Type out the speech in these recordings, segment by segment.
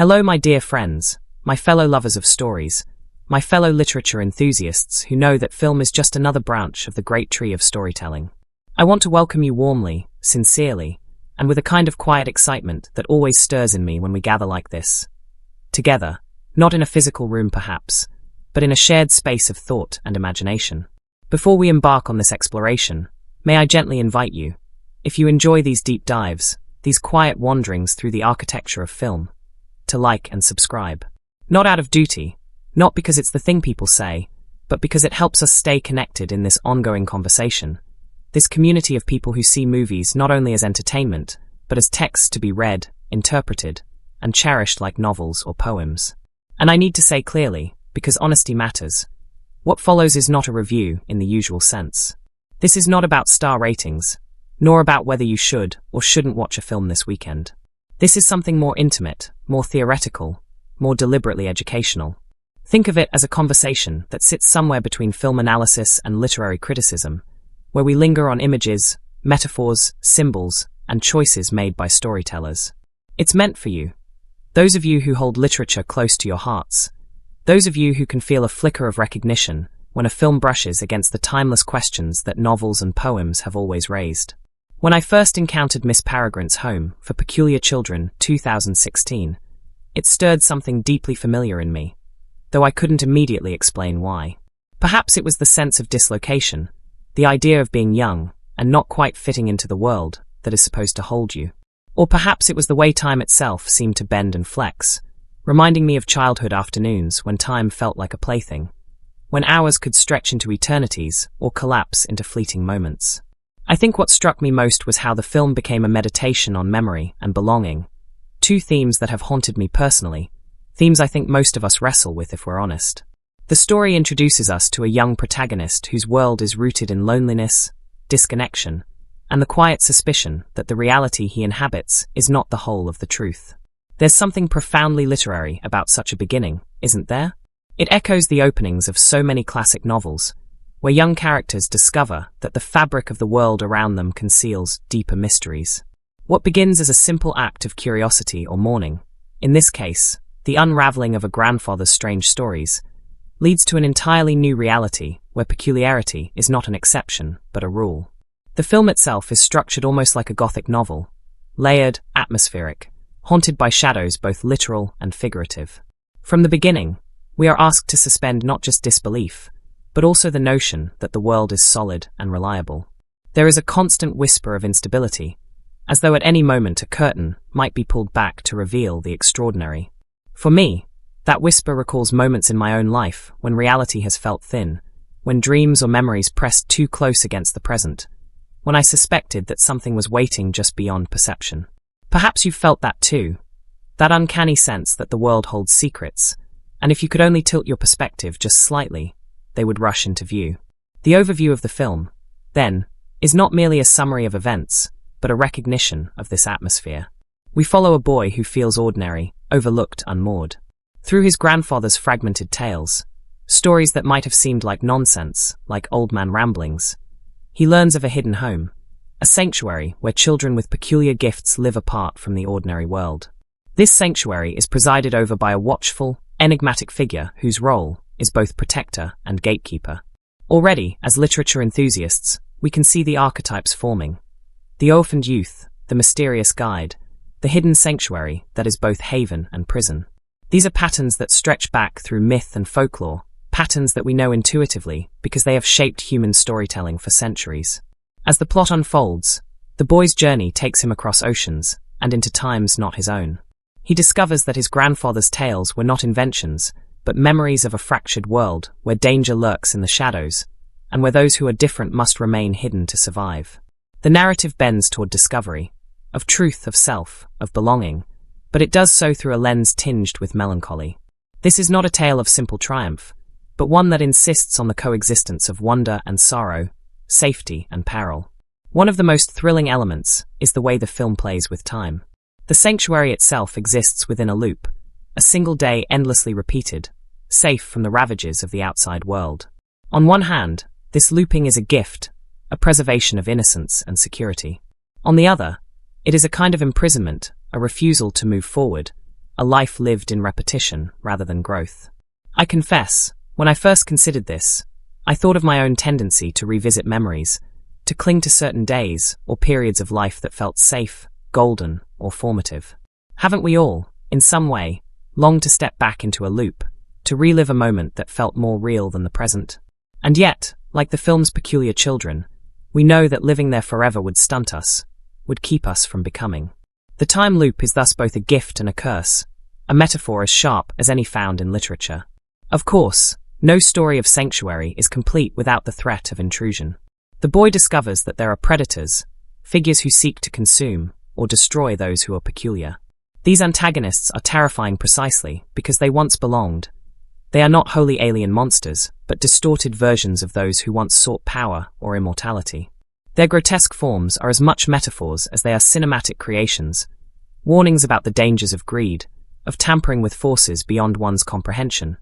Hello, my dear friends, my fellow lovers of stories, my fellow literature enthusiasts who know that film is just another branch of the great tree of storytelling. I want to welcome you warmly, sincerely, and with a kind of quiet excitement that always stirs in me when we gather like this. Together, not in a physical room perhaps, but in a shared space of thought and imagination. Before we embark on this exploration, may I gently invite you, if you enjoy these deep dives, these quiet wanderings through the architecture of film, to like and subscribe. Not out of duty, not because it's the thing people say, but because it helps us stay connected in this ongoing conversation, this community of people who see movies not only as entertainment, but as texts to be read, interpreted, and cherished like novels or poems. And I need to say clearly, because honesty matters, what follows is not a review in the usual sense. This is not about star ratings, nor about whether you should or shouldn't watch a film this weekend. This is something more intimate, more theoretical, more deliberately educational. Think of it as a conversation that sits somewhere between film analysis and literary criticism, where we linger on images, metaphors, symbols, and choices made by storytellers. It's meant for you, those of you who hold literature close to your hearts, those of you who can feel a flicker of recognition when a film brushes against the timeless questions that novels and poems have always raised. When I first encountered Miss Peregrine's Home for Peculiar Children 2016, it stirred something deeply familiar in me, though I couldn't immediately explain why. Perhaps it was the sense of dislocation, the idea of being young and not quite fitting into the world that is supposed to hold you. Or perhaps it was the way time itself seemed to bend and flex, reminding me of childhood afternoons when time felt like a plaything, when hours could stretch into eternities or collapse into fleeting moments. I think what struck me most was how the film became a meditation on memory and belonging, two themes that have haunted me personally, themes I think most of us wrestle with if we're honest. The story introduces us to a young protagonist whose world is rooted in loneliness, disconnection, and the quiet suspicion that the reality he inhabits is not the whole of the truth. There's something profoundly literary about such a beginning, isn't there? It echoes the openings of so many classic novels, where young characters discover that the fabric of the world around them conceals deeper mysteries. What begins as a simple act of curiosity or mourning, in this case, the unraveling of a grandfather's strange stories, leads to an entirely new reality where peculiarity is not an exception, but a rule. The film itself is structured almost like a Gothic novel, layered, atmospheric, haunted by shadows both literal and figurative. From the beginning, we are asked to suspend not just disbelief, but also the notion that the world is solid and reliable. There is a constant whisper of instability, as though at any moment a curtain might be pulled back to reveal the extraordinary. For me, that whisper recalls moments in my own life when reality has felt thin, when dreams or memories pressed too close against the present, when I suspected that something was waiting just beyond perception. Perhaps you've felt that too, that uncanny sense that the world holds secrets, and if you could only tilt your perspective just slightly, they would rush into view. The overview of the film, then, is not merely a summary of events, but a recognition of this atmosphere. We follow a boy who feels ordinary, overlooked, unmoored. Through his grandfather's fragmented tales, stories that might have seemed like nonsense, like old man ramblings, he learns of a hidden home, a sanctuary where children with peculiar gifts live apart from the ordinary world. This sanctuary is presided over by a watchful, enigmatic figure whose role is both protector and gatekeeper. Already, as literature enthusiasts, we can see the archetypes forming. The orphaned youth, the mysterious guide, the hidden sanctuary that is both haven and prison. These are patterns that stretch back through myth and folklore, patterns that we know intuitively because they have shaped human storytelling for centuries. As the plot unfolds, the boy's journey takes him across oceans and into times not his own. He discovers that his grandfather's tales were not inventions, but memories of a fractured world where danger lurks in the shadows, and where those who are different must remain hidden to survive. The narrative bends toward discovery, of truth, of self, of belonging, but it does so through a lens tinged with melancholy. This is not a tale of simple triumph, but one that insists on the coexistence of wonder and sorrow, safety and peril. One of the most thrilling elements is the way the film plays with time. The sanctuary itself exists within a loop, a single day endlessly repeated, safe from the ravages of the outside world. On one hand, this looping is a gift, a preservation of innocence and security. On the other, it is a kind of imprisonment, a refusal to move forward, a life lived in repetition rather than growth. I confess, when I first considered this, I thought of my own tendency to revisit memories, to cling to certain days or periods of life that felt safe, golden, or formative. Haven't we all, in some way, longed to step back into a loop, to relive a moment that felt more real than the present? And yet, like the film's peculiar children, we know that living there forever would stunt us, would keep us from becoming. The time loop is thus both a gift and a curse, a metaphor as sharp as any found in literature. Of course, no story of sanctuary is complete without the threat of intrusion. The boy discovers that there are predators, figures who seek to consume or destroy those who are peculiar. These antagonists are terrifying precisely because they once belonged. They are not wholly alien monsters, but distorted versions of those who once sought power or immortality. Their grotesque forms are as much metaphors as they are cinematic creations, warnings about the dangers of greed, of tampering with forces beyond one's comprehension,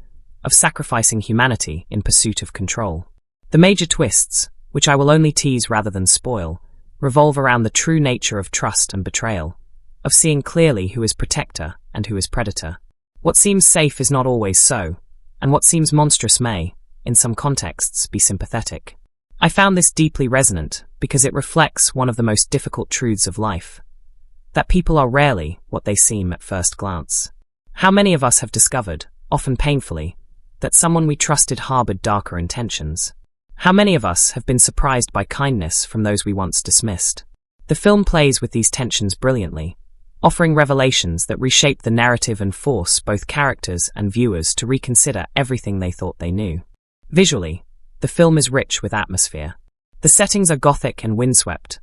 of sacrificing humanity in pursuit of control. The major twists, which I will only tease rather than spoil, revolve around the true nature of trust and betrayal, of seeing clearly who is protector and who is predator. What seems safe is not always so, and what seems monstrous may, in some contexts, be sympathetic. I found this deeply resonant because it reflects one of the most difficult truths of life, that people are rarely what they seem at first glance. How many of us have discovered, often painfully, that someone we trusted harbored darker intentions? How many of us have been surprised by kindness from those we once dismissed? The film plays with these tensions brilliantly, offering revelations that reshape the narrative and force both characters and viewers to reconsider everything they thought they knew. Visually, the film is rich with atmosphere. The settings are gothic and windswept,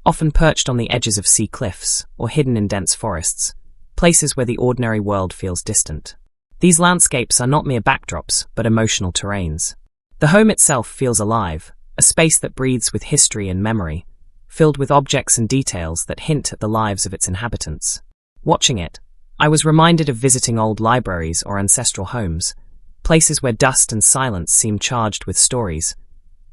often perched on the edges of sea cliffs or hidden in dense forests, places where the ordinary world feels distant. These landscapes are not mere backdrops, but emotional terrains. The home itself feels alive, a space that breathes with history and memory, filled with objects and details that hint at the lives of its inhabitants. Watching it, I was reminded of visiting old libraries or ancestral homes, places where dust and silence seem charged with stories,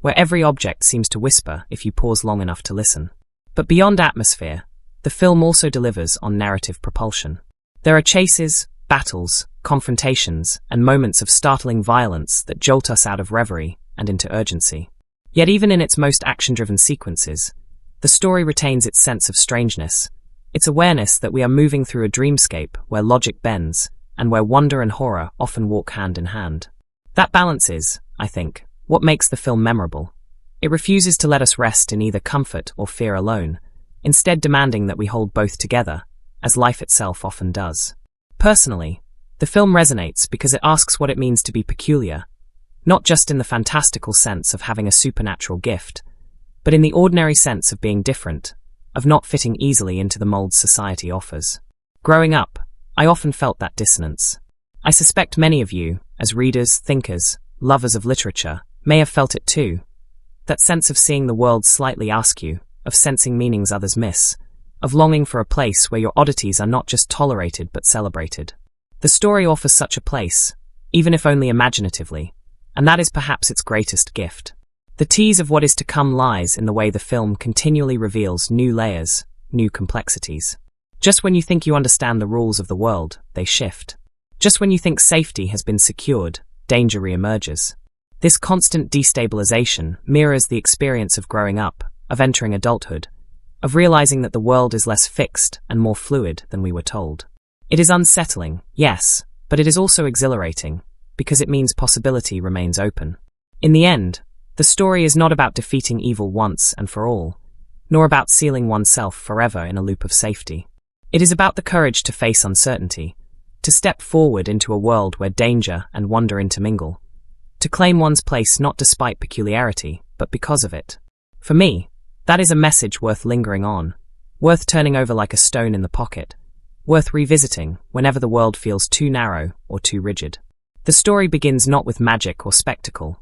where every object seems to whisper if you pause long enough to listen. But beyond atmosphere, the film also delivers on narrative propulsion. There are chases, battles, confrontations, and moments of startling violence that jolt us out of reverie and into urgency. Yet even in its most action-driven sequences, the story retains its sense of strangeness, its awareness that we are moving through a dreamscape where logic bends and where wonder and horror often walk hand in hand. That balance is, I think, what makes the film memorable. It refuses to let us rest in either comfort or fear alone, instead demanding that we hold both together, as life itself often does. Personally, the film resonates because it asks what it means to be peculiar, not just in the fantastical sense of having a supernatural gift, but in the ordinary sense of being different, of not fitting easily into the molds society offers. Growing up, I often felt that dissonance. I suspect many of you, as readers, thinkers, lovers of literature, may have felt it too. That sense of seeing the world slightly askew, of sensing meanings others miss, of longing for a place where your oddities are not just tolerated but celebrated. The story offers such a place, even if only imaginatively, and that is perhaps its greatest gift. The tease of what is to come lies in the way the film continually reveals new layers, new complexities. Just when you think you understand the rules of the world, they shift. Just when you think safety has been secured, danger reemerges. This constant destabilization mirrors the experience of growing up, of entering adulthood, of realizing that the world is less fixed and more fluid than we were told. It is unsettling, yes, but it is also exhilarating, because it means possibility remains open. In the end, the story is not about defeating evil once and for all, nor about sealing oneself forever in a loop of safety. It is about the courage to face uncertainty, to step forward into a world where danger and wonder intermingle, to claim one's place not despite peculiarity, but because of it. For me, that is a message worth lingering on, worth turning over like a stone in the pocket, worth revisiting whenever the world feels too narrow or too rigid. The story begins not with magic or spectacle,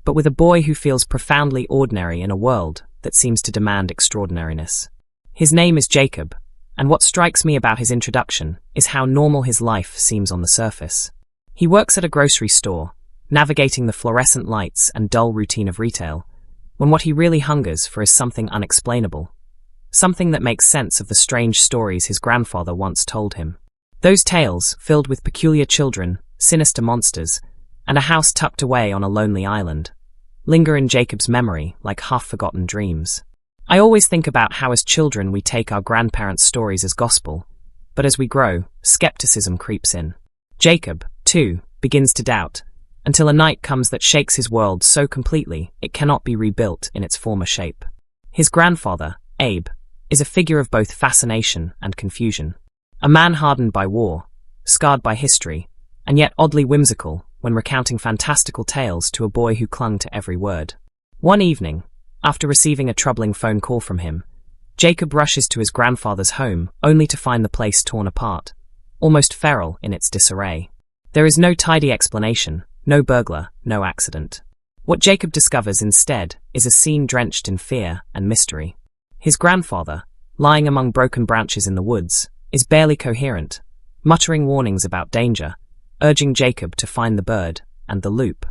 but with a boy who feels profoundly ordinary in a world that seems to demand extraordinariness. His name is Jacob, and what strikes me about his introduction is how normal his life seems on the surface. He works at a grocery store, navigating the fluorescent lights and dull routine of retail, when what he really hungers for is something unexplainable, something that makes sense of the strange stories his grandfather once told him. Those tales, filled with peculiar children, sinister monsters, and a house tucked away on a lonely island, linger in Jacob's memory like half-forgotten dreams. I always think about how as children we take our grandparents' stories as gospel, but as we grow, skepticism creeps in. Jacob, too, begins to doubt, until a night comes that shakes his world so completely it cannot be rebuilt in its former shape. His grandfather, Abe, is a figure of both fascination and confusion. A man hardened by war, scarred by history, and yet oddly whimsical when recounting fantastical tales to a boy who clung to every word. One evening, after receiving a troubling phone call from him, Jacob rushes to his grandfather's home only to find the place torn apart, almost feral in its disarray. There is no tidy explanation, no burglar, no accident. What Jacob discovers instead is a scene drenched in fear and mystery. His grandfather, lying among broken branches in the woods, is barely coherent, muttering warnings about danger, urging Jacob to find the bird and the loop.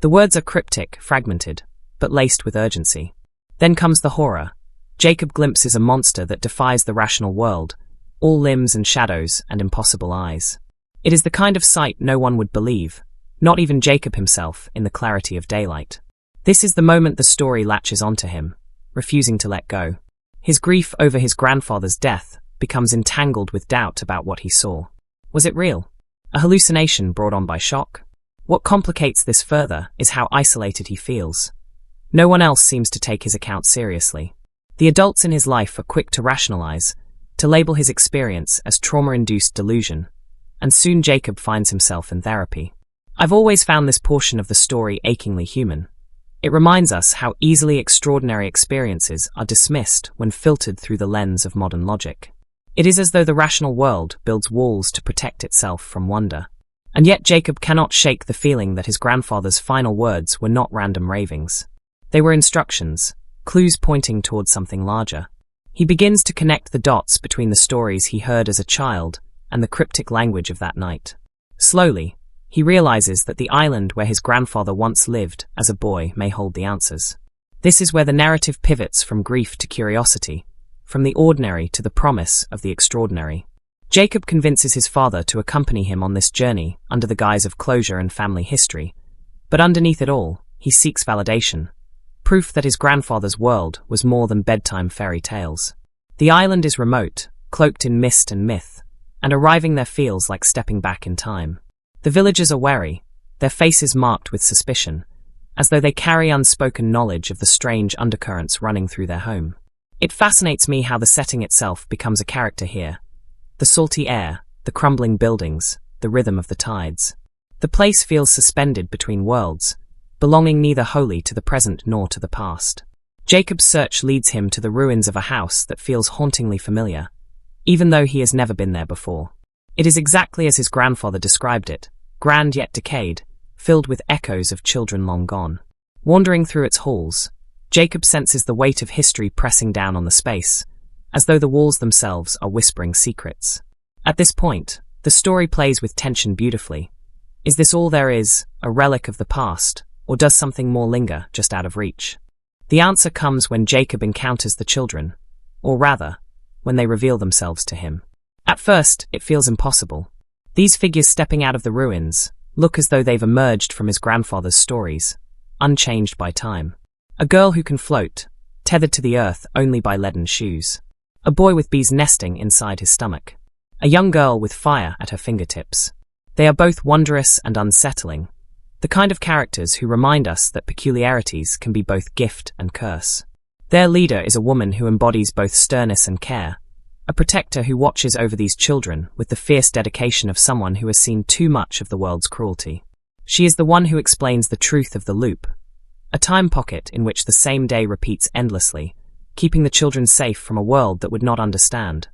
The words are cryptic, fragmented, but laced with urgency. Then comes the horror. Jacob glimpses a monster that defies the rational world, all limbs and shadows and impossible eyes. It is the kind of sight no one would believe, not even Jacob himself in the clarity of daylight. This is the moment the story latches onto him, refusing to let go. His grief over his grandfather's death becomes entangled with doubt about what he saw. Was it real? A hallucination brought on by shock? What complicates this further is how isolated he feels. No one else seems to take his account seriously. The adults in his life are quick to rationalize, to label his experience as trauma-induced delusion, and soon Jacob finds himself in therapy. I've always found this portion of the story achingly human. It reminds us how easily extraordinary experiences are dismissed when filtered through the lens of modern logic. It is as though the rational world builds walls to protect itself from wonder. And yet Jacob cannot shake the feeling that his grandfather's final words were not random ravings. They were instructions, clues pointing towards something larger. He begins to connect the dots between the stories he heard as a child and the cryptic language of that night. Slowly, he realizes that the island where his grandfather once lived as a boy may hold the answers. This is where the narrative pivots from grief to curiosity, from the ordinary to the promise of the extraordinary. Jacob convinces his father to accompany him on this journey under the guise of closure and family history, but underneath it all, he seeks validation, proof that his grandfather's world was more than bedtime fairy tales. The island is remote, cloaked in mist and myth, and arriving there feels like stepping back in time. The villagers are wary, their faces marked with suspicion, as though they carry unspoken knowledge of the strange undercurrents running through their home. It fascinates me how the setting itself becomes a character here. The salty air, the crumbling buildings, the rhythm of the tides. The place feels suspended between worlds, belonging neither wholly to the present nor to the past. Jacob's search leads him to the ruins of a house that feels hauntingly familiar, even though he has never been there before. It is exactly as his grandfather described it, grand yet decayed, filled with echoes of children long gone. Wandering through its halls, Jacob senses the weight of history pressing down on the space, as though the walls themselves are whispering secrets. At this point, the story plays with tension beautifully. Is this all there is, a relic of the past, or does something more linger just out of reach? The answer comes when Jacob encounters the children, or rather, when they reveal themselves to him. At first, it feels impossible. These figures stepping out of the ruins look as though they've emerged from his grandfather's stories, unchanged by time. A girl who can float, tethered to the earth only by leaden shoes. A boy with bees nesting inside his stomach. A young girl with fire at her fingertips. They are both wondrous and unsettling, the kind of characters who remind us that peculiarities can be both gift and curse. Their leader is a woman who embodies both sternness and care, a protector who watches over these children with the fierce dedication of someone who has seen too much of the world's cruelty. She is the one who explains the truth of the loop, a time pocket in which the same day repeats endlessly, keeping the children safe from a world that would not understand,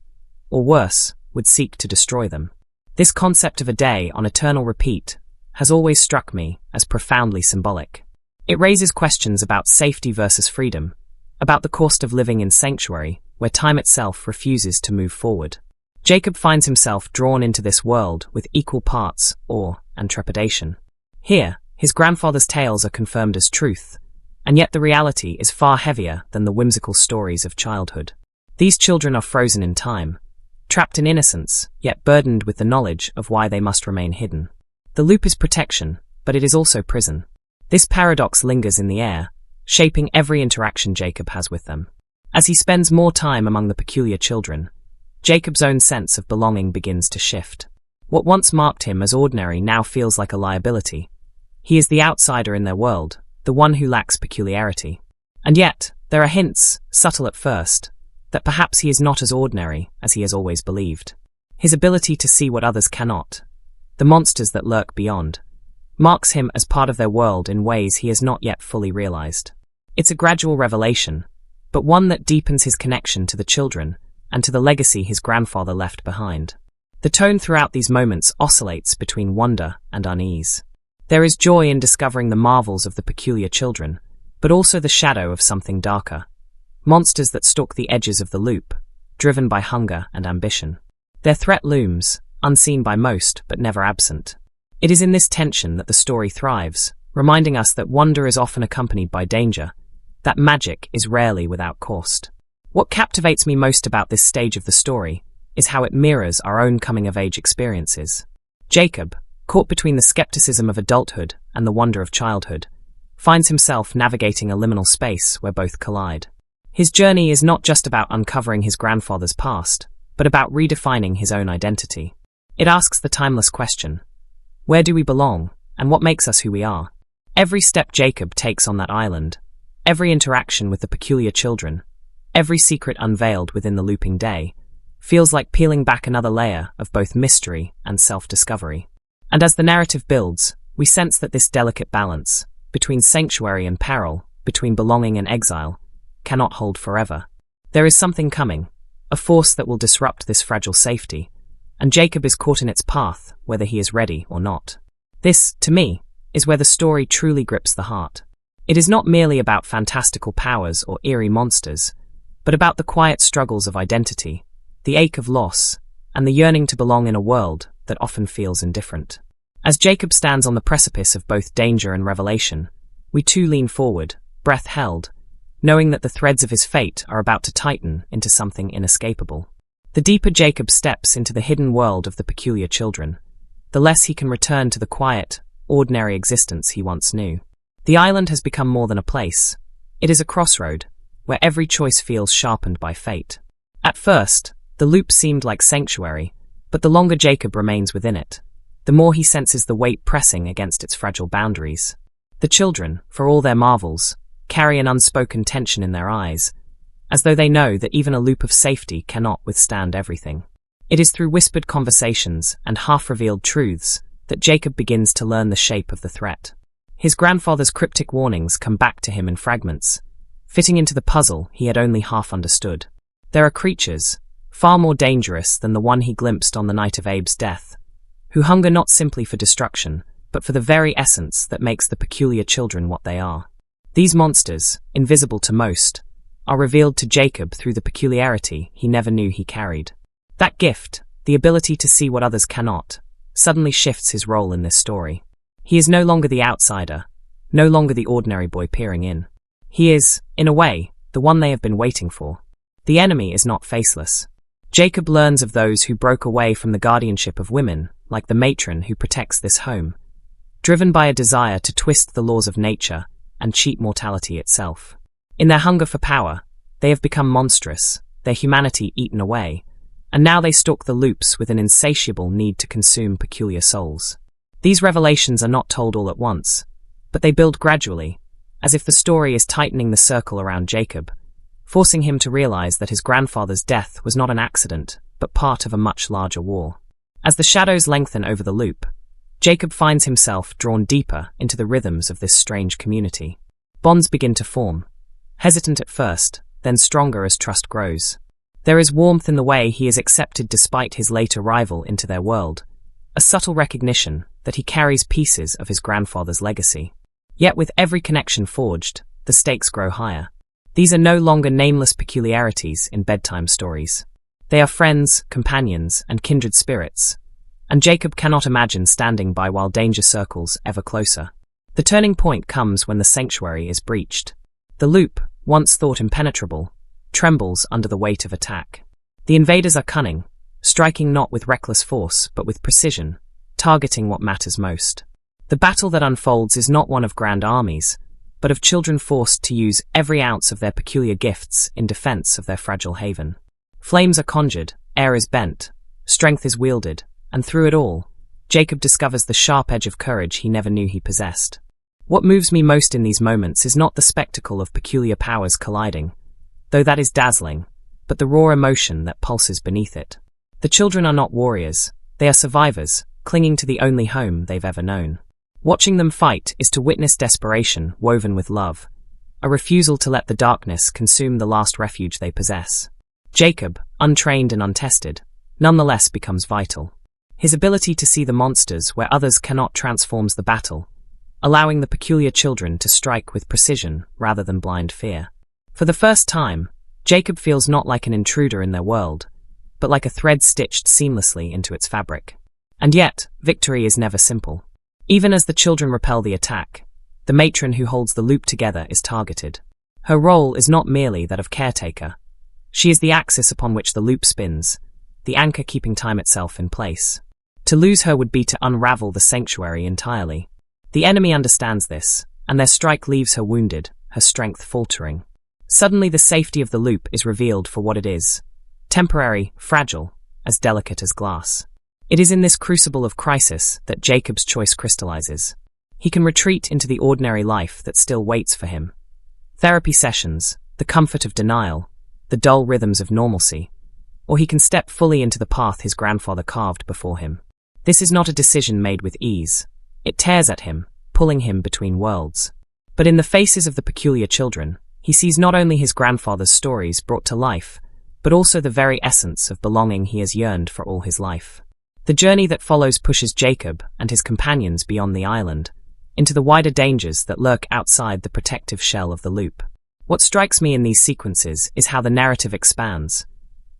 or worse, would seek to destroy them. This concept of a day on eternal repeat has always struck me as profoundly symbolic. It raises questions about safety versus freedom, about the cost of living in sanctuary, where time itself refuses to move forward. Jacob finds himself drawn into this world with equal parts awe and trepidation. Here, his grandfather's tales are confirmed as truth, and yet the reality is far heavier than the whimsical stories of childhood. These children are frozen in time, trapped in innocence, yet burdened with the knowledge of why they must remain hidden. The loop is protection, but it is also prison. This paradox lingers in the air, shaping every interaction Jacob has with them. As he spends more time among the peculiar children, Jacob's own sense of belonging begins to shift. What once marked him as ordinary now feels like a liability. He is the outsider in their world, the one who lacks peculiarity. And yet, there are hints, subtle at first, that perhaps he is not as ordinary as he has always believed. His ability to see what others cannot, the monsters that lurk beyond, marks him as part of their world in ways he has not yet fully realized. It's a gradual revelation, but one that deepens his connection to the children and to the legacy his grandfather left behind. The tone throughout these moments oscillates between wonder and unease. There is joy in discovering the marvels of the peculiar children, but also the shadow of something darker. Monsters that stalk the edges of the loop, driven by hunger and ambition. Their threat looms, unseen by most but never absent. It is in this tension that the story thrives, reminding us that wonder is often accompanied by danger, that magic is rarely without cost. What captivates me most about this stage of the story is how it mirrors our own coming-of-age experiences. Jacob, caught between the skepticism of adulthood and the wonder of childhood, finds himself navigating a liminal space where both collide. His journey is not just about uncovering his grandfather's past, but about redefining his own identity. It asks the timeless question: where do we belong, and what makes us who we are? Every step Jacob takes on that island, every interaction with the peculiar children, every secret unveiled within the looping day, feels like peeling back another layer of both mystery and self-discovery. And as the narrative builds, we sense that this delicate balance, between sanctuary and peril, between belonging and exile, cannot hold forever. There is something coming, a force that will disrupt this fragile safety, and Jacob is caught in its path, whether he is ready or not. This, to me, is where the story truly grips the heart. It is not merely about fantastical powers or eerie monsters, but about the quiet struggles of identity, the ache of loss, and the yearning to belong in a world that often feels indifferent. As Jacob stands on the precipice of both danger and revelation, we too lean forward, breath held, knowing that the threads of his fate are about to tighten into something inescapable. The deeper Jacob steps into the hidden world of the peculiar children, the less he can return to the quiet, ordinary existence he once knew. The island has become more than a place. It is a crossroad, where every choice feels sharpened by fate. At first, the loop seemed like sanctuary, but the longer Jacob remains within it, the more he senses the weight pressing against its fragile boundaries. The children, for all their marvels, carry an unspoken tension in their eyes, as though they know that even a loop of safety cannot withstand everything. It is through whispered conversations and half-revealed truths that Jacob begins to learn the shape of the threat. His grandfather's cryptic warnings come back to him in fragments, fitting into the puzzle he had only half understood. There are creatures, far more dangerous than the one he glimpsed on the night of Abe's death, who hunger not simply for destruction, but for the very essence that makes the peculiar children what they are. These monsters, invisible to most, are revealed to Jacob through the peculiarity he never knew he carried. That gift, the ability to see what others cannot, suddenly shifts his role in this story. He is no longer the outsider, no longer the ordinary boy peering in. He is, in a way, the one they have been waiting for. The enemy is not faceless. Jacob learns of those who broke away from the guardianship of women, like the matron who protects this home, driven by a desire to twist the laws of nature and cheat mortality itself. In their hunger for power, they have become monstrous, their humanity eaten away, and now they stalk the loops with an insatiable need to consume peculiar souls. These revelations are not told all at once, but they build gradually, as if the story is tightening the circle around Jacob, forcing him to realize that his grandfather's death was not an accident, but part of a much larger war. As the shadows lengthen over the loop, Jacob finds himself drawn deeper into the rhythms of this strange community. Bonds begin to form, hesitant at first, then stronger as trust grows. There is warmth in the way he is accepted despite his late arrival into their world, a subtle recognition that he carries pieces of his grandfather's legacy. Yet with every connection forged, the stakes grow higher. These are no longer nameless peculiarities in bedtime stories. They are friends, companions, and kindred spirits, and Jacob cannot imagine standing by while danger circles ever closer. The turning point comes when the sanctuary is breached. The loop, once thought impenetrable, trembles under the weight of attack. The invaders are cunning, striking not with reckless force but with precision, targeting what matters most. The battle that unfolds is not one of grand armies, but of children forced to use every ounce of their peculiar gifts in defense of their fragile haven. Flames are conjured, air is bent, strength is wielded, and through it all, Jacob discovers the sharp edge of courage he never knew he possessed. What moves me most in these moments is not the spectacle of peculiar powers colliding, though that is dazzling, but the raw emotion that pulses beneath it. The children are not warriors, they are survivors, clinging to the only home they've ever known. Watching them fight is to witness desperation woven with love, a refusal to let the darkness consume the last refuge they possess. Jacob, untrained and untested, nonetheless becomes vital. His ability to see the monsters where others cannot transforms the battle, allowing the peculiar children to strike with precision rather than blind fear. For the first time, Jacob feels not like an intruder in their world, but like a thread stitched seamlessly into its fabric. And yet, victory is never simple. Even as the children repel the attack, the matron who holds the loop together is targeted. Her role is not merely that of caretaker. She is the axis upon which the loop spins, the anchor keeping time itself in place. To lose her would be to unravel the sanctuary entirely. The enemy understands this, and their strike leaves her wounded, her strength faltering. Suddenly the safety of the loop is revealed for what it is: temporary, fragile, as delicate as glass. It is in this crucible of crisis that Jacob's choice crystallizes. He can retreat into the ordinary life that still waits for him. Therapy sessions, the comfort of denial, the dull rhythms of normalcy, or he can step fully into the path his grandfather carved before him. This is not a decision made with ease. It tears at him, pulling him between worlds. But in the faces of the peculiar children, he sees not only his grandfather's stories brought to life, but also the very essence of belonging he has yearned for all his life. The journey that follows pushes Jacob and his companions beyond the island, into the wider dangers that lurk outside the protective shell of the loop. What strikes me in these sequences is how the narrative expands.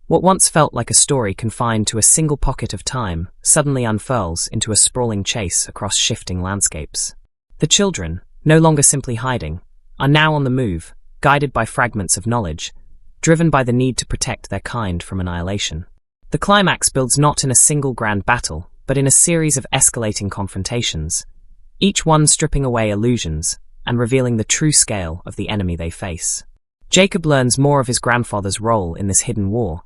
What once felt like a story confined to a single pocket of time suddenly unfurls into a sprawling chase across shifting landscapes. The children, no longer simply hiding, are now on the move, guided by fragments of knowledge, driven by the need to protect their kind from annihilation. The climax builds not in a single grand battle, but in a series of escalating confrontations, each one stripping away illusions and revealing the true scale of the enemy they face. Jacob learns more of his grandfather's role in this hidden war,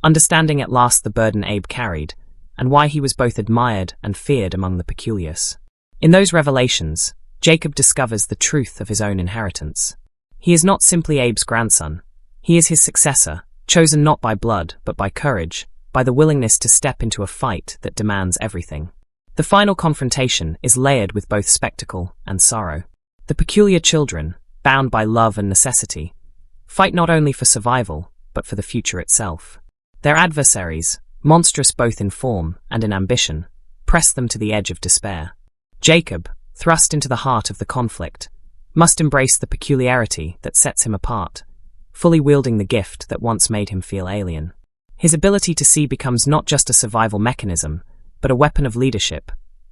understanding at last the burden Abe carried, and why he was both admired and feared among the peculiars. In those revelations, Jacob discovers the truth of his own inheritance. He is not simply Abe's grandson. He is his successor, chosen not by blood but by courage, by the willingness to step into a fight that demands everything. The final confrontation is layered with both spectacle and sorrow. The peculiar children, bound by love and necessity, fight not only for survival, but for the future itself. Their adversaries, monstrous both in form and in ambition, press them to the edge of despair. Jacob, thrust into the heart of the conflict, must embrace the peculiarity that sets him apart, fully wielding the gift that once made him feel alien. His ability to see becomes not just a survival mechanism, but a weapon of leadership,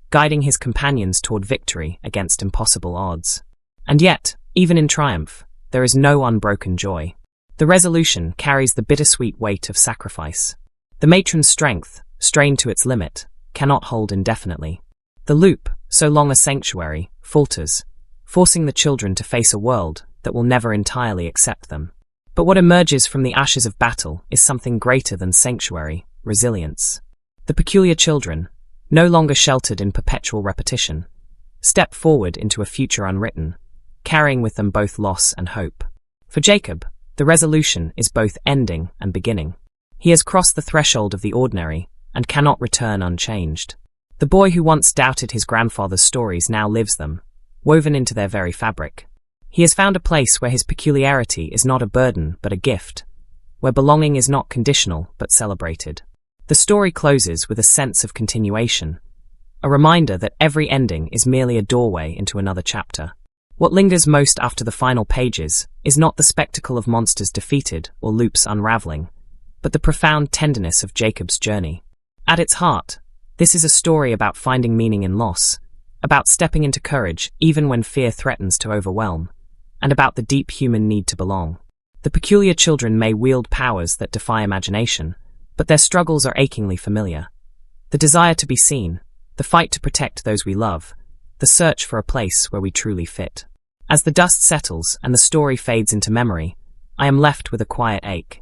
guiding his companions toward victory against impossible odds. And yet, even in triumph, there is no unbroken joy. The resolution carries the bittersweet weight of sacrifice. The matron's strength, strained to its limit, cannot hold indefinitely. The loop, so long a sanctuary, falters, forcing the children to face a world that will never entirely accept them. But what emerges from the ashes of battle is something greater than sanctuary: resilience. The peculiar children, no longer sheltered in perpetual repetition, step forward into a future unwritten, carrying with them both loss and hope. For Jacob, the resolution is both ending and beginning. He has crossed the threshold of the ordinary and cannot return unchanged. The boy who once doubted his grandfather's stories now lives them, woven into their very fabric. He has found a place where his peculiarity is not a burden but a gift, where belonging is not conditional but celebrated. The story closes with a sense of continuation, a reminder that every ending is merely a doorway into another chapter. What lingers most after the final pages is not the spectacle of monsters defeated or loops unraveling, but the profound tenderness of Jacob's journey. At its heart, this is a story about finding meaning in loss, about stepping into courage even when fear threatens to overwhelm, and about the deep human need to belong. The peculiar children may wield powers that defy imagination, but their struggles are achingly familiar. The desire to be seen, the fight to protect those we love, the search for a place where we truly fit. As the dust settles and the story fades into memory, I am left with a quiet ache,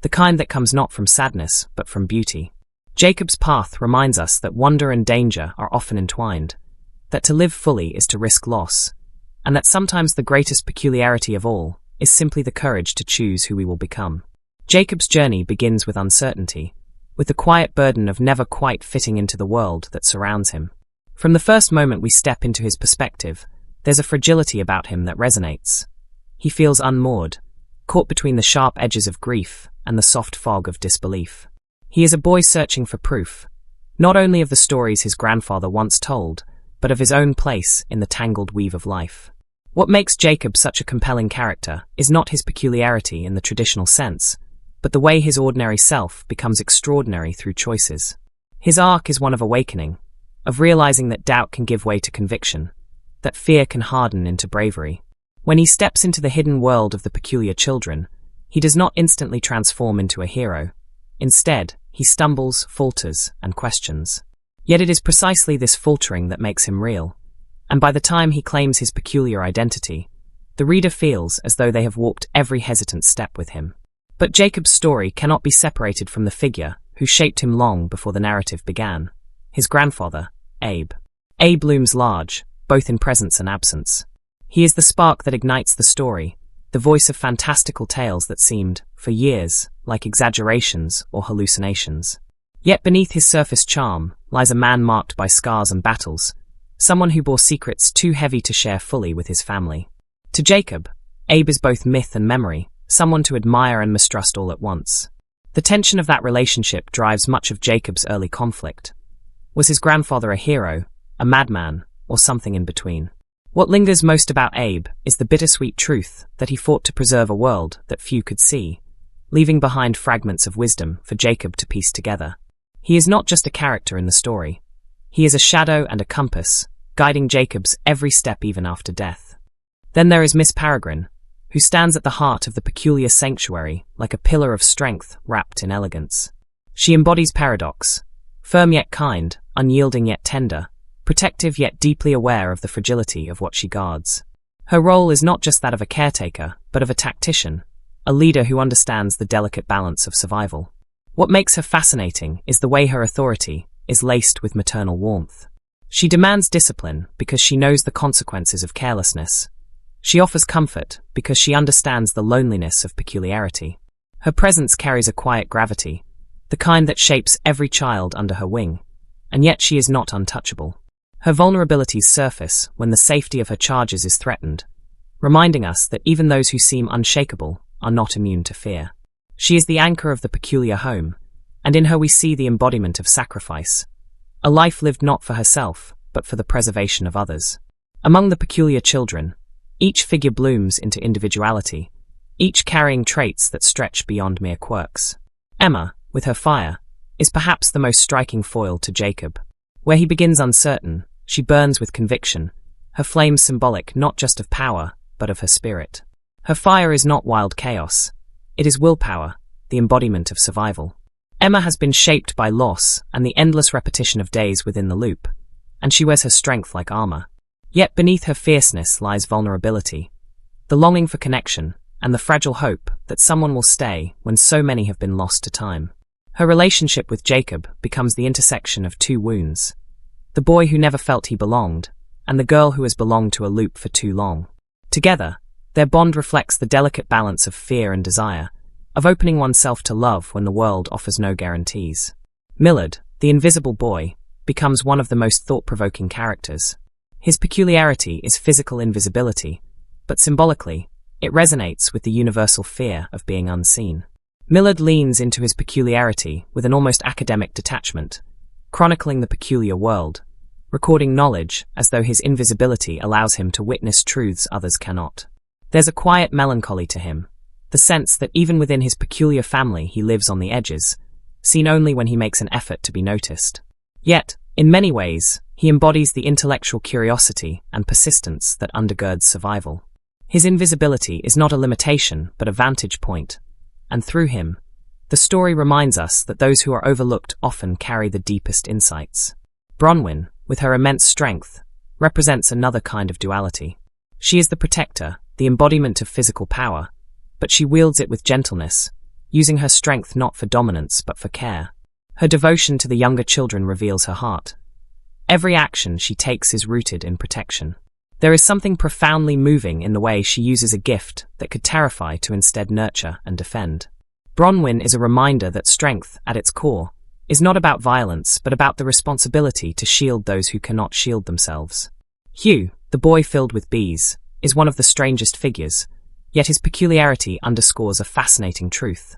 the kind that comes not from sadness but from beauty. Jacob's path reminds us that wonder and danger are often entwined, that to live fully is to risk loss, and that sometimes the greatest peculiarity of all is simply the courage to choose who we will become. Jacob's journey begins with uncertainty, with the quiet burden of never quite fitting into the world that surrounds him. From the first moment we step into his perspective, there's a fragility about him that resonates. He feels unmoored, caught between the sharp edges of grief and the soft fog of disbelief. He is a boy searching for proof, not only of the stories his grandfather once told, but of his own place in the tangled weave of life. What makes Jacob such a compelling character is not his peculiarity in the traditional sense, but the way his ordinary self becomes extraordinary through choices. His arc is one of awakening, of realizing that doubt can give way to conviction, that fear can harden into bravery. When he steps into the hidden world of the peculiar children, he does not instantly transform into a hero. Instead, he stumbles, falters, and questions. Yet it is precisely this faltering that makes him real, and by the time he claims his peculiar identity, the reader feels as though they have walked every hesitant step with him. But Jacob's story cannot be separated from the figure who shaped him long before the narrative began, his grandfather, Abe. Abe looms large, both in presence and absence. He is the spark that ignites the story, the voice of fantastical tales that seemed, for years, like exaggerations or hallucinations. Yet beneath his surface charm lies a man marked by scars and battles, someone who bore secrets too heavy to share fully with his family. To Jacob, Abe is both myth and memory, someone to admire and mistrust all at once. The tension of that relationship drives much of Jacob's early conflict. Was his grandfather a hero, a madman, or something in between? What lingers most about Abe is the bittersweet truth that he fought to preserve a world that few could see, leaving behind fragments of wisdom for Jacob to piece together. He is not just a character in the story. He is a shadow and a compass, guiding Jacob's every step even after death. Then there is Miss Peregrine, who stands at the heart of the peculiar sanctuary like a pillar of strength wrapped in elegance. She embodies paradox, firm yet kind, unyielding yet tender, protective yet deeply aware of the fragility of what she guards. Her role is not just that of a caretaker, but of a tactician, a leader who understands the delicate balance of survival. What makes her fascinating is the way her authority is laced with maternal warmth. She demands discipline because she knows the consequences of carelessness. She offers comfort because she understands the loneliness of peculiarity. Her presence carries a quiet gravity, the kind that shapes every child under her wing, and yet she is not untouchable. Her vulnerabilities surface when the safety of her charges is threatened, reminding us that even those who seem unshakable are not immune to fear. She is the anchor of the peculiar home, and in her we see the embodiment of sacrifice, a life lived not for herself, but for the preservation of others. Among the peculiar children, each figure blooms into individuality, each carrying traits that stretch beyond mere quirks. Emma, with her fire, is perhaps the most striking foil to Jacob. Where he begins uncertain, she burns with conviction, her flames symbolic not just of power, but of her spirit. Her fire is not wild chaos. It is willpower, the embodiment of survival. Emma has been shaped by loss and the endless repetition of days within the loop, and she wears her strength like armor. Yet beneath her fierceness lies vulnerability, the longing for connection, and the fragile hope that someone will stay when so many have been lost to time. Her relationship with Jacob becomes the intersection of two wounds, the boy who never felt he belonged, and the girl who has belonged to a loop for too long. Together, their bond reflects the delicate balance of fear and desire, of opening oneself to love when the world offers no guarantees. Millard, the invisible boy, becomes one of the most thought-provoking characters. His peculiarity is physical invisibility, but symbolically, it resonates with the universal fear of being unseen. Millard leans into his peculiarity with an almost academic detachment, chronicling the peculiar world, recording knowledge as though his invisibility allows him to witness truths others cannot. There's a quiet melancholy to him, the sense that even within his peculiar family he lives on the edges, seen only when he makes an effort to be noticed. Yet, in many ways, he embodies the intellectual curiosity and persistence that undergirds survival. His invisibility is not a limitation but a vantage point, and through him, the The story reminds us that those who are overlooked often carry the deepest insights. Bronwyn, with her immense strength, represents another kind of duality. She is the protector, the embodiment of physical power, but she wields it with gentleness, using her strength not for dominance but for care. Her devotion to the younger children reveals her heart. Every action she takes is rooted in protection. There is something profoundly moving in the way she uses a gift that could terrify to instead nurture and defend. Bronwyn is a reminder that strength, at its core, is not about violence but about the responsibility to shield those who cannot shield themselves. Hugh, the boy filled with bees, is one of the strangest figures, yet his peculiarity underscores a fascinating truth.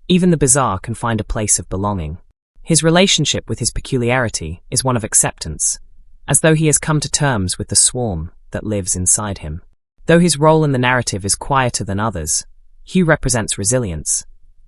Even the bizarre can find a place of belonging. His relationship with his peculiarity is one of acceptance, as though he has come to terms with the swarm that lives inside him. Though his role in the narrative is quieter than others, Hugh represents resilience,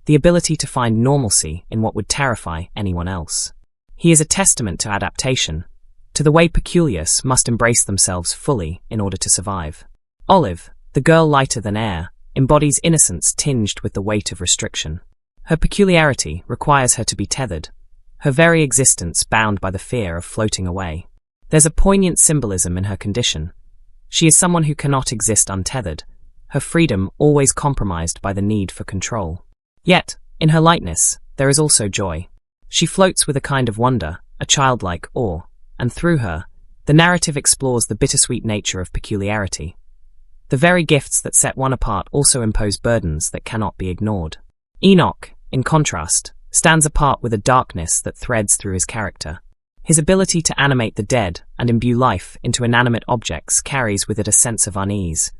the ability to find normalcy in what would terrify anyone else. He is a testament to adaptation, to the way peculiars must embrace themselves fully in order to survive. Olive, the girl lighter than air, embodies innocence tinged with the weight of restriction. Her peculiarity requires her to be tethered, her very existence bound by the fear of floating away. There's a poignant symbolism in her condition. She is someone who cannot exist untethered, her freedom always compromised by the need for control. Yet, in her lightness, there is also joy. She floats with a kind of wonder, a childlike awe, and through her, the narrative explores the bittersweet nature of peculiarity. The very gifts that set one apart also impose burdens that cannot be ignored. Enoch, in contrast, stands apart with a darkness that threads through his character. His ability to animate the dead and imbue life into inanimate objects carries with it a sense of unease,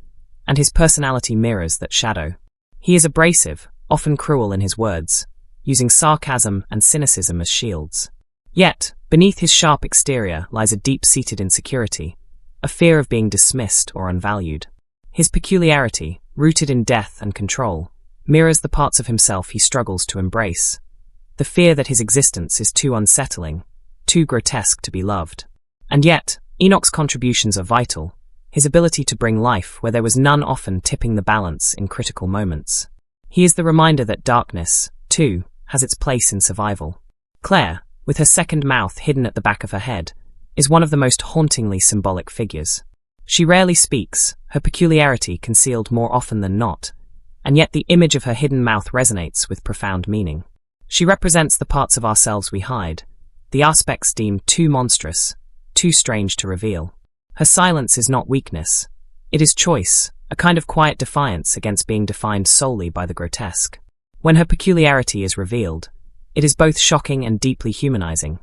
and his personality mirrors that shadow. He is abrasive, often cruel in his words, using sarcasm and cynicism as shields. Yet, beneath his sharp exterior lies a deep-seated insecurity, a fear of being dismissed or unvalued. His peculiarity, rooted in death and control, mirrors the parts of himself he struggles to embrace, the fear that his existence is too unsettling, too grotesque to be loved. And yet, Enoch's contributions are vital, his ability to bring life where there was none often tipping the balance in critical moments. He is the reminder that darkness, too, has its place in survival. Claire, with her second mouth hidden at the back of her head, is one of the most hauntingly symbolic figures. She rarely speaks, her peculiarity concealed more often than not, and yet the image of her hidden mouth resonates with profound meaning. She represents the parts of ourselves we hide, the aspects deemed too monstrous, too strange to reveal. Her silence is not weakness. It is choice, a kind of quiet defiance against being defined solely by the grotesque. When her peculiarity is revealed, it is both shocking and deeply humanizing,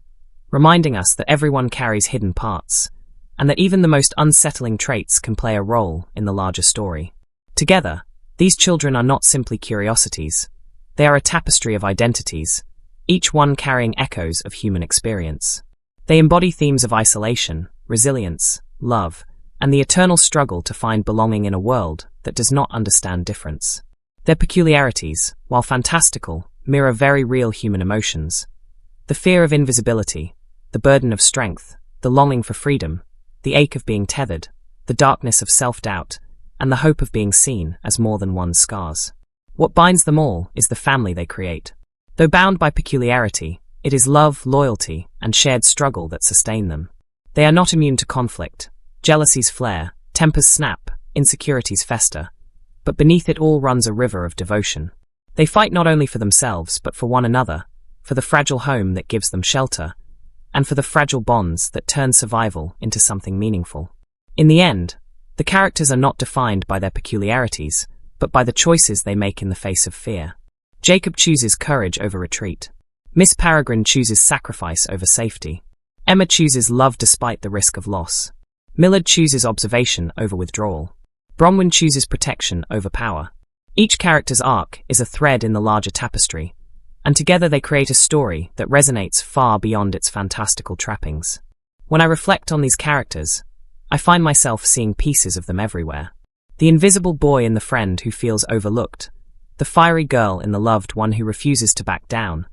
reminding us that everyone carries hidden parts, and that even the most unsettling traits can play a role in the larger story. Together, these children are not simply curiosities. They are a tapestry of identities, each one carrying echoes of human experience. They embody themes of isolation, resilience, love, and the eternal struggle to find belonging in a world that does not understand difference. Their peculiarities, while fantastical, mirror very real human emotions. The fear of invisibility, the burden of strength, the longing for freedom, the ache of being tethered, the darkness of self-doubt, and the hope of being seen as more than one's scars. What binds them all is the family they create. Though bound by peculiarity, it is love, loyalty, and shared struggle that sustain them. They are not immune to conflict. Jealousies flare, tempers snap, insecurities fester, but beneath it all runs a river of devotion. They fight not only for themselves but for one another, for the fragile home that gives them shelter, and for the fragile bonds that turn survival into something meaningful. In the end, the characters are not defined by their peculiarities, but by the choices they make in the face of fear. Jacob chooses courage over retreat. Miss Peregrine chooses sacrifice over safety. Emma chooses love despite the risk of loss. Millard chooses observation over withdrawal. Bronwyn chooses protection over power. Each character's arc is a thread in the larger tapestry, and together they create a story that resonates far beyond its fantastical trappings. When I reflect on these characters, I find myself seeing pieces of them everywhere. The invisible boy in the friend who feels overlooked, the fiery girl in the loved one who refuses to back down,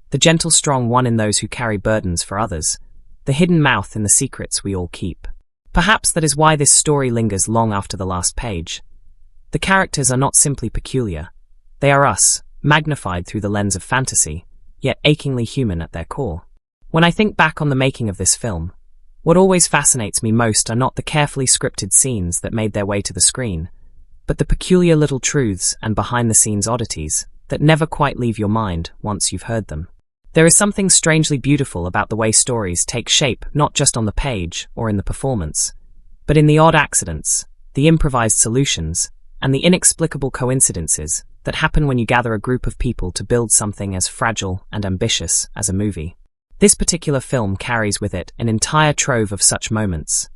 the gentle strong one in those who carry burdens for others, the hidden mouth in the secrets we all keep. Perhaps that is why this story lingers long after the last page. The characters are not simply peculiar. They are us, magnified through the lens of fantasy, yet achingly human at their core. When I think back on the making of this film, what always fascinates me most are not the carefully scripted scenes that made their way to the screen, but the peculiar little truths and behind-the-scenes oddities that never quite leave your mind once you've heard them. There is something strangely beautiful about the way stories take shape not just on the page or in the performance, but in the odd accidents, the improvised solutions, and the inexplicable coincidences that happen when you gather a group of people to build something as fragile and ambitious as a movie. This particular film carries with it an entire trove of such moments.